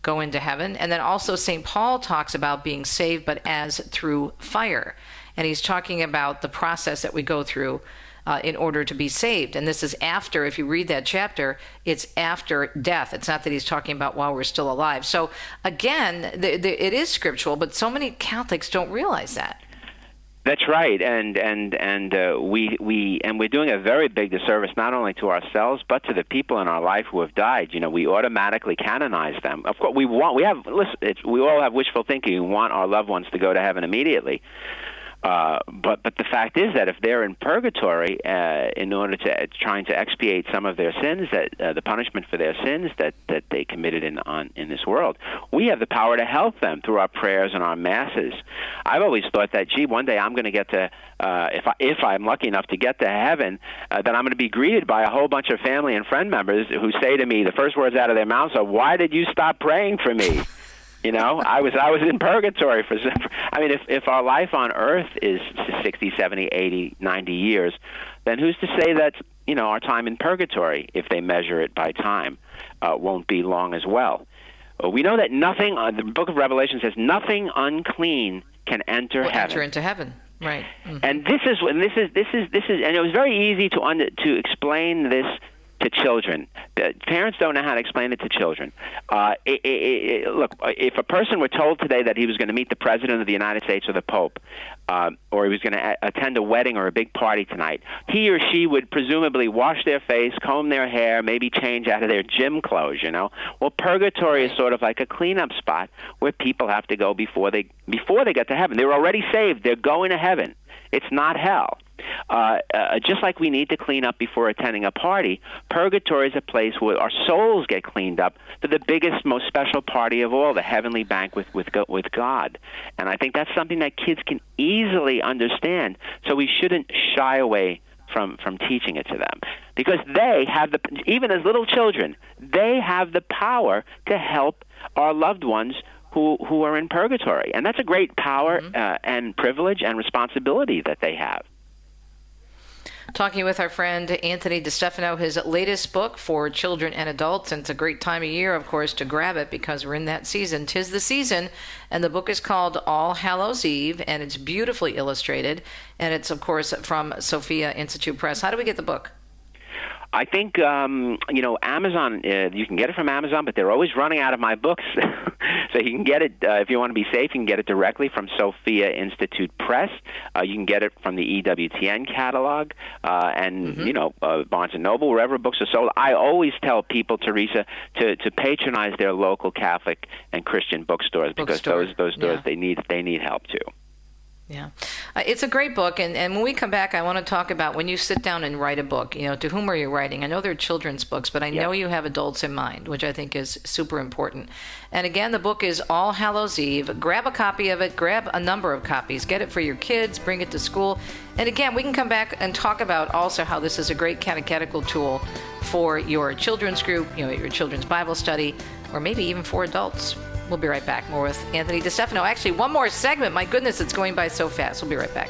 go into heaven? And then also St. Paul talks about being saved, but as through fire. And he's talking about the process that we go through in order to be saved. And this is after, if you read that chapter, it's after death. It's not that he's talking about while we're still alive. So again, it is scriptural, but so many Catholics don't realize that. That's right, and we're doing a very big disservice not only to ourselves but to the people in our life who have died. We automatically canonize them. Of course, we all have wishful thinking. We want our loved ones to go to heaven immediately. But the fact is that if they're in purgatory in order to trying to expiate some of their sins, that the punishment for their sins that they committed in this world, we have the power to help them through our prayers and our masses. I've always thought that, gee, one day I'm going to get to, if I'm lucky enough to get to heaven, that I'm going to be greeted by a whole bunch of family and friend members who say to me, the first words out of their mouths are, "Why did you stop praying for me?" You know, I was in purgatory for, I mean, if our life on earth is 60, 70, 80, 90 years, then who's to say that, you know, our time in purgatory, if they measure it by time, won't be long as well. We know that nothing, the book of Revelation says, nothing unclean can enter heaven. Enter into heaven, right. Mm-hmm. And this is, and it was very easy to explain this to children. Parents don't know how to explain it to children. Look, if a person were told today that he was going to meet the President of the United States or the Pope, or he was going to attend a wedding or a big party tonight, he or she would presumably wash their face, comb their hair, maybe change out of their gym clothes, you know. Well, purgatory is sort of like a cleanup spot where people have to go before they get to heaven. They're already saved. They're going to heaven. It's not hell. Just like we need to clean up before attending a party, purgatory is a place where our souls get cleaned up for the biggest, most special party of all, the heavenly banquet with God. And I think that's something that kids can easily understand, so we shouldn't shy away from teaching it to them. Because they have even as little children, they have the power to help our loved ones who are in purgatory. And that's a great power and privilege and responsibility that they have. Talking with our friend Anthony DeStefano, his latest book for children and adults, and it's a great time of year, of course, to grab it because we're in that season. 'Tis the season, and the book is called All Hallows Eve, and it's beautifully illustrated, and it's, of course, from Sophia Institute Press. How do we get the book? I think, Amazon, you can get it from Amazon, but they're always running out of my books. So you can get it, if you want to be safe, you can get it directly from Sophia Institute Press. You can get it from the EWTN catalog and, Barnes & Noble, wherever books are sold. I always tell people, Teresa, to patronize their local Catholic and Christian bookstores because those stores, they need help, too. Yeah. It's a great book, and when we come back, I want to talk about when you sit down and write a book, to whom are you writing? I know they're children's books, but I know you have adults in mind, which I think is super important. And again, the book is All Hallows Eve. Grab a copy of it, grab a number of copies, get it for your kids, bring it to school. And again, we can come back and talk about also how this is a great catechetical tool for your children's group, your children's Bible study, or maybe even for adults. We'll be right back. More with Anthony DeStefano. Actually, one more segment. My goodness, it's going by so fast. We'll be right back.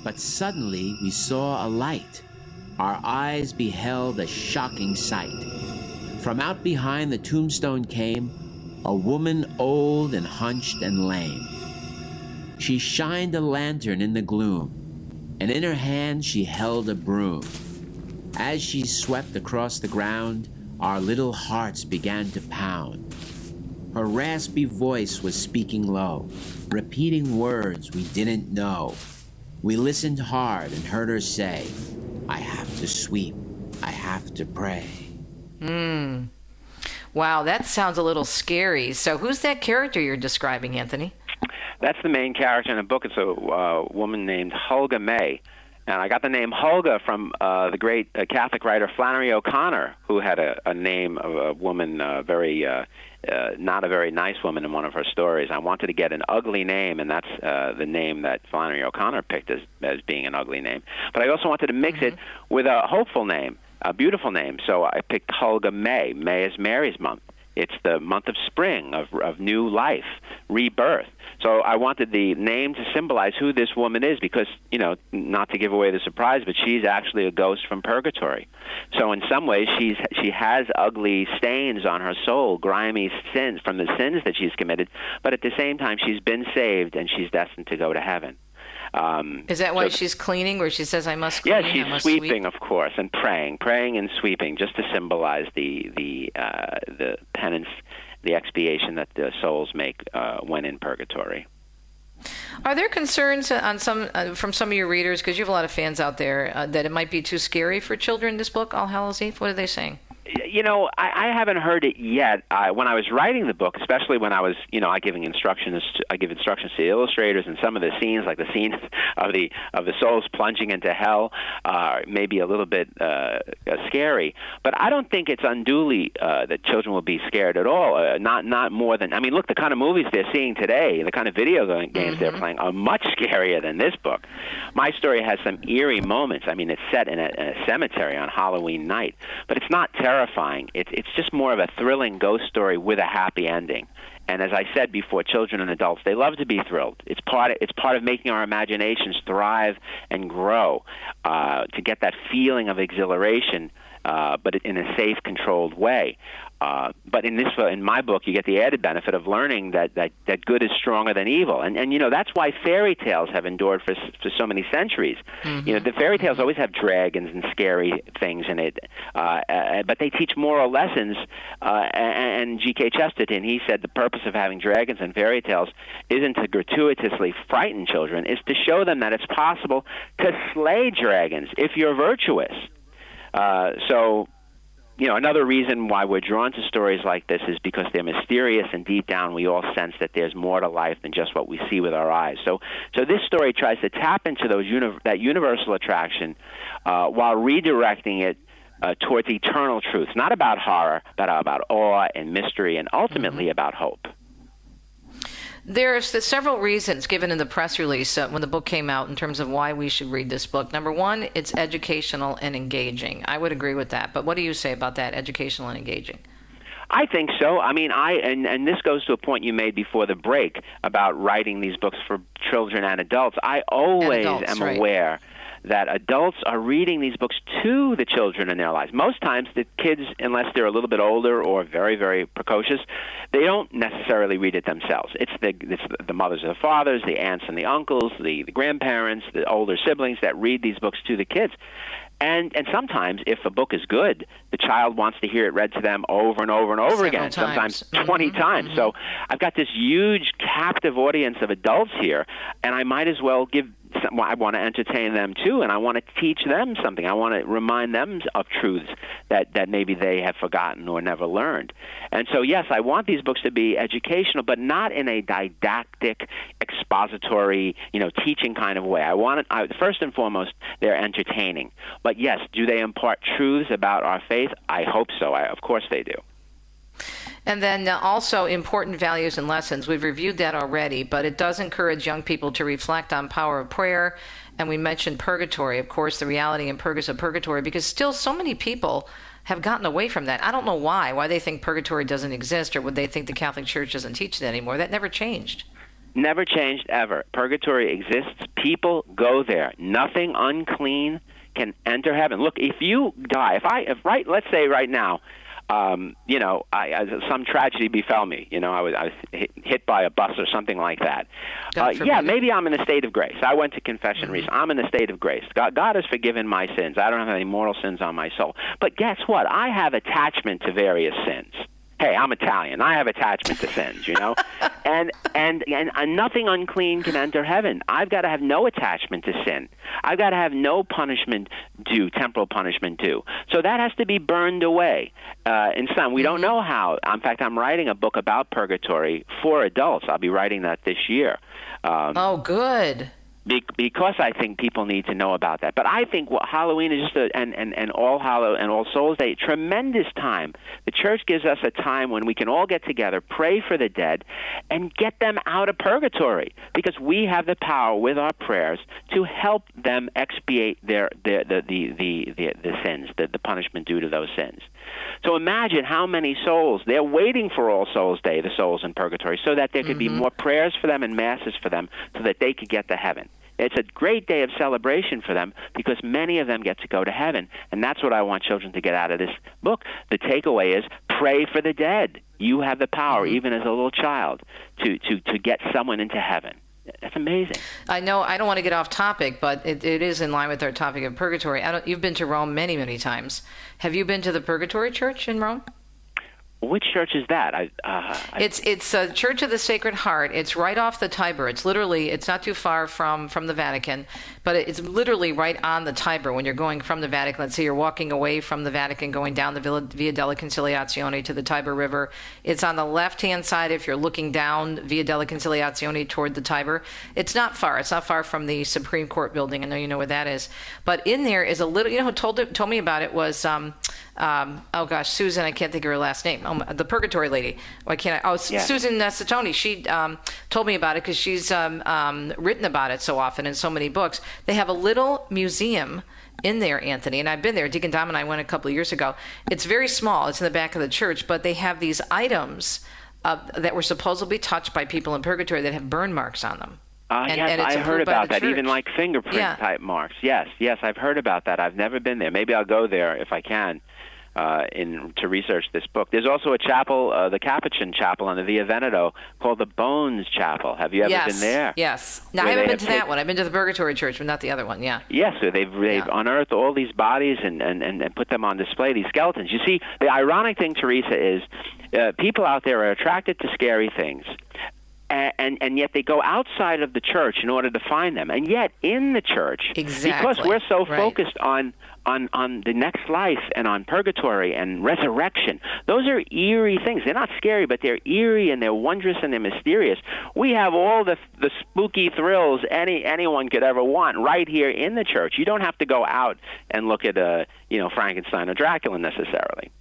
But suddenly we saw a light. Our eyes beheld a shocking sight. From out behind the tombstone came a woman old and hunched and lame. She shined a lantern in the gloom, and in her hand she held a broom. As she swept across the ground, our little hearts began to pound. Her raspy voice was speaking low, repeating words we didn't know. We listened hard and heard her say, "I have to sweep, I have to pray." Wow, that sounds a little scary. So who's that character you're describing, Anthony? That's the main character in the book. It's a woman named Hulga May. And I got the name Hulga from the great Catholic writer Flannery O'Connor, who had a name of a woman, not a very nice woman in one of her stories. I wanted to get an ugly name, and that's the name that Flannery O'Connor picked as being an ugly name. But I also wanted to mix it with a hopeful name, a beautiful name. So I picked Hulga May. May is Mary's month. It's the month of spring, of new life, rebirth. So I wanted the name to symbolize who this woman is because, not to give away the surprise, but she's actually a ghost from purgatory. So in some ways, she has ugly stains on her soul, grimy sins from the sins that she's committed, but at the same time, she's been saved and she's destined to go to heaven. Is that why she's cleaning, where she says, "I must clean"? Yeah, she's sweeping, of course, and praying and sweeping, just to symbolize the penance, the expiation that the souls make when in purgatory. Are there concerns on from some of your readers, because you have a lot of fans out there, that it might be too scary for children, this book, All Hallows Eve? What are they saying? You know, I haven't heard it yet. When I was writing the book, especially when I was, I give instructions to the illustrators, and some of the scenes, like the scene of the souls plunging into hell, maybe a little bit scary. But I don't think it's unduly that children will be scared at all. Not more than, look, the kind of movies they're seeing today, the kind of video games they're playing are much scarier than this book. My story has some eerie moments. It's set in a cemetery on Halloween night, but it's not terrifying. It's just more of a thrilling ghost story with a happy ending. And as I said before, children and adults, they love to be thrilled. It's part of making our imaginations thrive and grow, to get that feeling of exhilaration, but in a safe, controlled way. But in my book, you get the added benefit of learning that good is stronger than evil, and that's why fairy tales have endured for so many centuries. The fairy tales always have dragons and scary things in it, but they teach moral lessons. And G.K. Chesterton, he said the purpose of having dragons and fairy tales isn't to gratuitously frighten children; it's to show them that it's possible to slay dragons if you're virtuous. Another reason why we're drawn to stories like this is because they're mysterious, and deep down we all sense that there's more to life than just what we see with our eyes. So this story tries to tap into that universal attraction while redirecting it towards eternal truths, not about horror, but about awe and mystery, and ultimately about hope. There's several reasons given in the press release when the book came out in terms of why we should read this book. Number one, it's educational and engaging. I would agree with that. But what do you say about that, educational and engaging? I think so. And this goes to a point you made before the break about writing these books for children and adults. I always am aware that adults are reading these books to the children in their lives. Most times, the kids, unless they're a little bit older or very, very precocious, they don't necessarily read it themselves. It's the mothers and the fathers, the aunts and the uncles, the grandparents, the older siblings that read these books to the kids. And sometimes, if a book is good, the child wants to hear it read to them over and over and over again, sometimes 20 times. So I've got this huge captive audience of adults here, and I might as well I want to entertain them too, and I want to teach them something. I want to remind them of truths that maybe they have forgotten or never learned. And so, yes, I want these books to be educational, but not in a didactic, expository, teaching kind of way. First and foremost, they're entertaining. But yes, do they impart truths about our faith? I hope so. Of course they do. And then also important values and lessons. We've reviewed that already, but it does encourage young people to reflect on power of prayer. And we mentioned purgatory, of course, the reality and purpose of purgatory, because still so many people have gotten away from that. I don't know why they think purgatory doesn't exist, or would they think the Catholic Church doesn't teach that anymore. That never changed. Never changed ever. Purgatory exists. People go there. Nothing unclean can enter heaven. Look, if you die, let's say right now, some tragedy befell me. I was hit by a bus or something like that. Maybe I'm in a state of grace. I went to confession recently. I'm in a state of grace. God has forgiven my sins. I don't have any mortal sins on my soul. But guess what? I have attachment to various sins. Hey, I'm Italian. I have attachment to sins, and nothing unclean can enter heaven. I've got to have no attachment to sin. I've got to have no punishment due, temporal punishment due. So that has to be burned away. In some, we don't know how. In fact, I'm writing a book about purgatory for adults. I'll be writing that this year. Good. Because I think people need to know about that. But I think Halloween is just and All Hallow and All Souls Day, tremendous time. The Church gives us a time when we can all get together, pray for the dead, and get them out of purgatory, because we have the power with our prayers to help them expiate the sins, the punishment due to those sins. So imagine how many souls, they're waiting for All Souls Day, the souls in purgatory, so that there could be more prayers for them and masses for them so that they could get to heaven. It's a great day of celebration for them because many of them get to go to heaven. And that's what I want children to get out of this book. The takeaway is pray for the dead. You have the power, even as a little child, to get someone into heaven. That's amazing. I know I don't want to get off topic, but it is in line with our topic of purgatory. You've been to Rome many, many times. Have you been to the Purgatory Church in Rome? Which church is that? It's Church of the Sacred Heart. It's right off the Tiber. It's not too far from the Vatican, but it's literally right on the Tiber when you're going from the Vatican. Let's say you're walking away from the Vatican, going down the Via della Conciliazione to the Tiber River. It's on the left-hand side if you're looking down Via della Conciliazione toward the Tiber. It's not far. It's not far from the Supreme Court building. I know you know where that is. But in there is a little, who told me about it was, Susan, I can't think of her last name. The Purgatory lady. Susan Satoni. She told me about it because she's written about it so often in so many books. They have a little museum in there, Anthony, and I've been there. Deacon Dom and I went a couple of years ago. It's very small. It's in the back of the church, but they have these items that were supposedly touched by people in purgatory that have burn marks on them. Yes, I heard about that, even like fingerprint type marks. Yes, I've heard about that. I've never been there. Maybe I'll go there if I can to research this book. There's also a chapel, the Capuchin Chapel on the Via Veneto, called the Bones Chapel. Have you ever been there? Yes. No, I haven't been to that one. I've been to the Purgatory Church, but not the other one, yeah. Yes, so they've unearthed all these bodies and put them on display, these skeletons. You see, the ironic thing, Teresa, is people out there are attracted to scary things. And yet they go outside of the church in order to find them. And yet in the church, because we're so focused on the next life and on purgatory and resurrection, those are eerie things. They're not scary, but they're eerie and they're wondrous and they're mysterious. We have all the spooky thrills anyone could ever want right here in the church. You don't have to go out and look at Frankenstein or Dracula necessarily.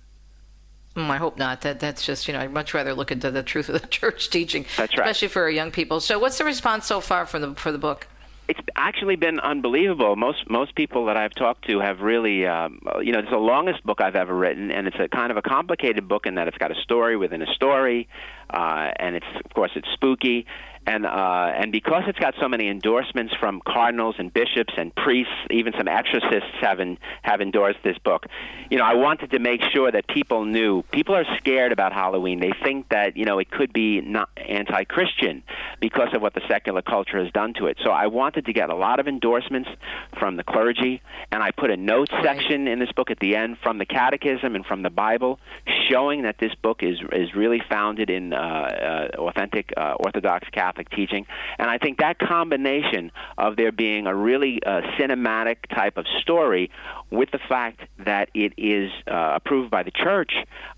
I hope not. That's just, I'd much rather look at the truth of the church teaching, that's right, especially for our young people. So what's the response so far for the book? It's actually been unbelievable. Most people that I've talked to have really, it's the longest book I've ever written, and it's a kind of a complicated book in that it's got a story within a story, and it's spooky. And because it's got so many endorsements from cardinals and bishops and priests, even some exorcists have endorsed this book. I wanted to make sure that people knew. People are scared about Halloween. They think that, it could be not anti-Christian because of what the secular culture has done to it. So I wanted to get a lot of endorsements from the clergy, and I put a notes section in this book at the end from the Catechism and from the Bible, showing that this book is really founded in authentic Orthodox Catholic teaching. And I think that combination of there being a really cinematic type of story with the fact that it is approved by the church,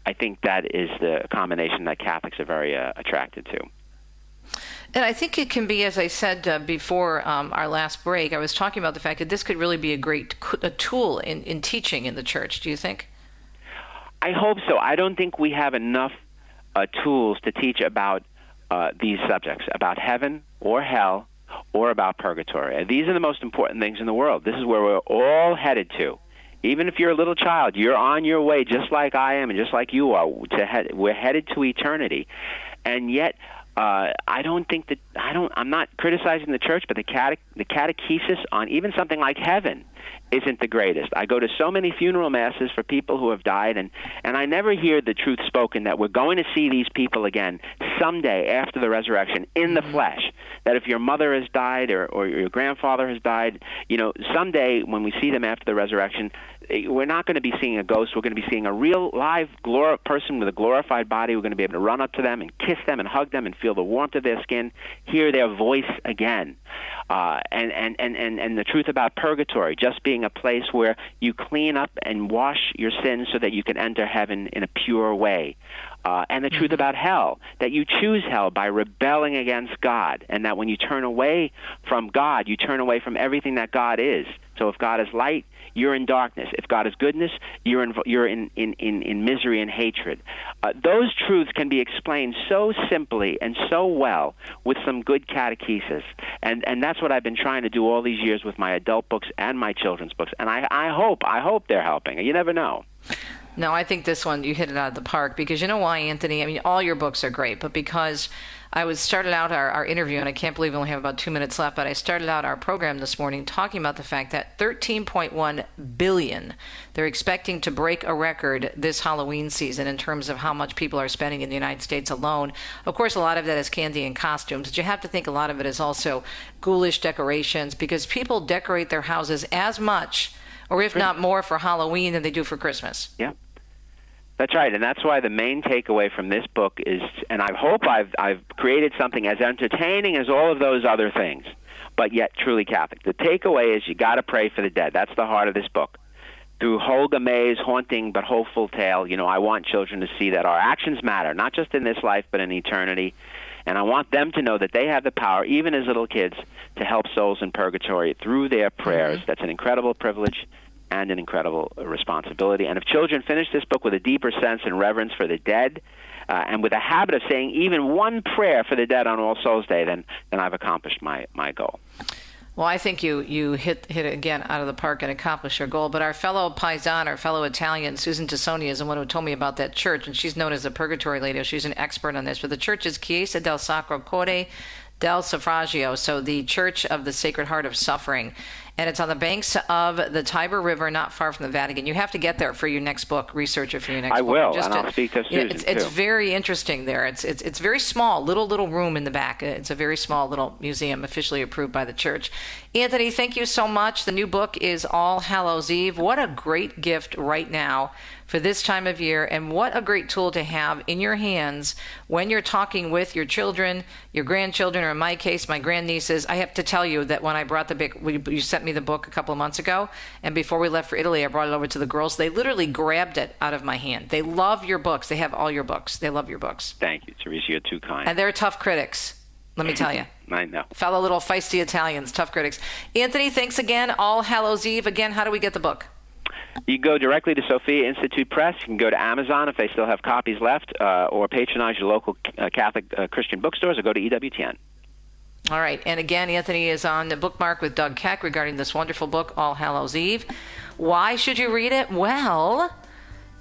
I think that is the combination that Catholics are very attracted to. And I think it can be, as I said before our last break, I was talking about the fact that this could really be a tool in teaching in the church. Do you think? I hope so. I don't think we have enough tools to teach about these subjects, about heaven or hell or about purgatory. And these are the most important things in the world. This is where we're all headed to. Even if you're a little child, you're on your way, just like I am and just like you are. We're headed to eternity. And yet, I'm not criticizing the church, but the catechesis on even something like heaven isn't the greatest. I go to so many funeral masses for people who have died, and I never hear the truth spoken that we're going to see these people again someday after the resurrection in the flesh. That if your mother has died or your grandfather has died, someday when we see them after the resurrection, we're not going to be seeing a ghost. We're going to be seeing a real live person with a glorified body. We're going to be able to run up to them and kiss them and hug them and feel the warmth of their skin, hear their voice again. And the truth about purgatory, just being a place where you clean up and wash your sins so that you can enter heaven in a pure way. And the truth about hell, that you choose hell by rebelling against God, and that when you turn away from God, you turn away from everything that God is. So if God is light, you're in darkness. If God is goodness, you're in misery and hatred. Those truths can be explained so simply and so well with some good catechesis. And that's what I've been trying to do all these years with my adult books and my children's books. And I hope they're helping. You never know. No, I think this one, you hit it out of the park, because you know why, Anthony? I mean, all your books are great, but because I started out our interview, and I can't believe we only have about 2 minutes left, but I started out our program this morning talking about the fact that $13.1 billion, they're expecting to break a record this Halloween season in terms of how much people are spending in the United States alone. Of course, a lot of that is candy and costumes, but you have to think a lot of it is also ghoulish decorations, because people decorate their houses as much, or if not more, for Halloween than they do for Christmas. Yeah. That's right, and that's why the main takeaway from this book is, and I hope I've created something as entertaining as all of those other things, but yet truly Catholic. The takeaway is you got to pray for the dead. That's the heart of this book. Through Holga May's haunting but hopeful tale, I want children to see that our actions matter, not just in this life but in eternity. And I want them to know that they have the power, even as little kids, to help souls in purgatory through their prayers. Mm-hmm. That's an incredible privilege and an incredible responsibility. And if children finish this book with a deeper sense and reverence for the dead, and with a habit of saying even one prayer for the dead on All Souls Day, then I've accomplished my goal. Well, I think you hit it again out of the park and accomplished your goal. But our fellow Paisan, our fellow Italian, Susan Tassoni, is the one who told me about that church, and she's known as the Purgatory Lady. She's an expert on this. But the church is Chiesa del Sacro Cuore del Suffragio, so the Church of the Sacred Heart of Suffering. And it's on the banks of the Tiber River, not far from the Vatican. You have to get there for your next book, research it for your next book. I will, and I'll speak to Susan, too. It's very interesting there. It's very small, little room in the back. It's a very small little museum, officially approved by the church. Anthony, thank you so much. The new book is All Hallows Eve. What a great gift right now for this time of year, and what a great tool to have in your hands when you're talking with your children, your grandchildren, or in my case, my grandnieces. I have to tell you that when I brought the book, you sent me the book a couple of months ago, and before we left for Italy, I brought it over to the girls. They literally grabbed it out of my hand. They love your books. They have all your books. They love your books. Thank you, Teresa. You're too kind. And they're tough critics, let me tell you. I know. Fellow little feisty Italians, tough critics. Anthony, thanks again. All Hallows Eve. Again, how do we get the book? You can go directly to Sophia Institute Press. You can go to Amazon if they still have copies left, or patronize your local Catholic Christian bookstores, or go to EWTN. All right. And again, Anthony is on the bookmark with Doug Keck regarding this wonderful book, All Hallows Eve. Why should you read it? Well,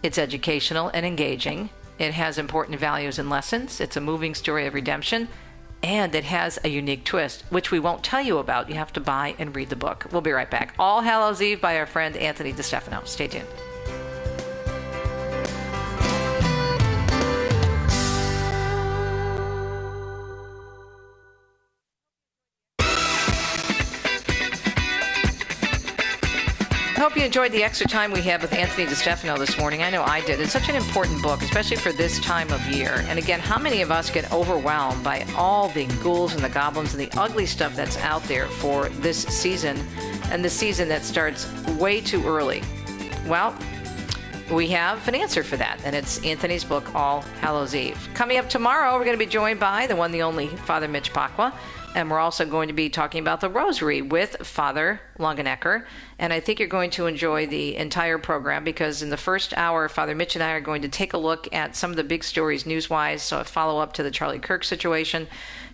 it's educational and engaging. It has important values and lessons. It's a moving story of redemption. And it has a unique twist, which we won't tell you about. You have to buy and read the book. We'll be right back. All Hallows Eve by our friend Anthony DeStefano. Stay tuned. I hope you enjoyed the extra time we had with Anthony DeStefano this morning. I know I did. It's such an important book, especially for this time of year. And again, how many of us get overwhelmed by all the ghouls and the goblins and the ugly stuff that's out there for this season, and the season that starts way too early? Well, we have an answer for that, and it's Anthony's book, All Hallows Eve. Coming up tomorrow, we're going to be joined by the one, the only Father Mitch Pacwa. And we're also going to be talking about the Rosary with Father Longenecker. And I think you're going to enjoy the entire program, because in the first hour, Father Mitch and I are going to take a look at some of the big stories news-wise, so a follow-up to the Charlie Kirk situation,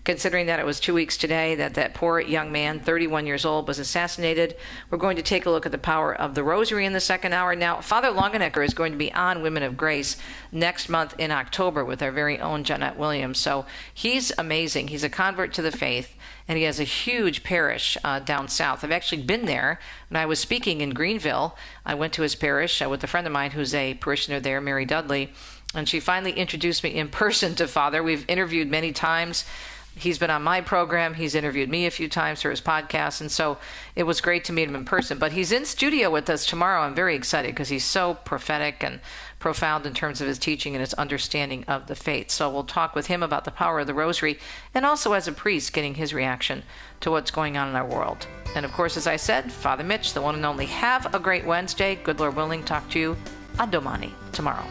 considering that it was 2 weeks today that poor young man, 31 years old, was assassinated. We're going to take a look at the power of the Rosary in the second hour. Now, Father Longenecker is going to be on Women of Grace next month in October with our very own Jeanette Williams. So he's amazing. He's a convert to the faith, and he has a huge parish down south. I've actually been there when I was speaking in Greenville. I went to his parish with a friend of mine who's a parishioner there, Mary Dudley, and she finally introduced me in person to Father. We've interviewed many times. He's been on my program. He's interviewed me a few times for his podcast, and so it was great to meet him in person. But he's in studio with us tomorrow. I'm very excited because he's so prophetic and profound in terms of his teaching and his understanding of the faith. So we'll talk with him about the power of the Rosary, and also as a priest, getting his reaction to what's going on in our world. And of course, as I said, Father Mitch, the one and only. Have a great Wednesday. Good Lord willing, talk to you a domani, tomorrow.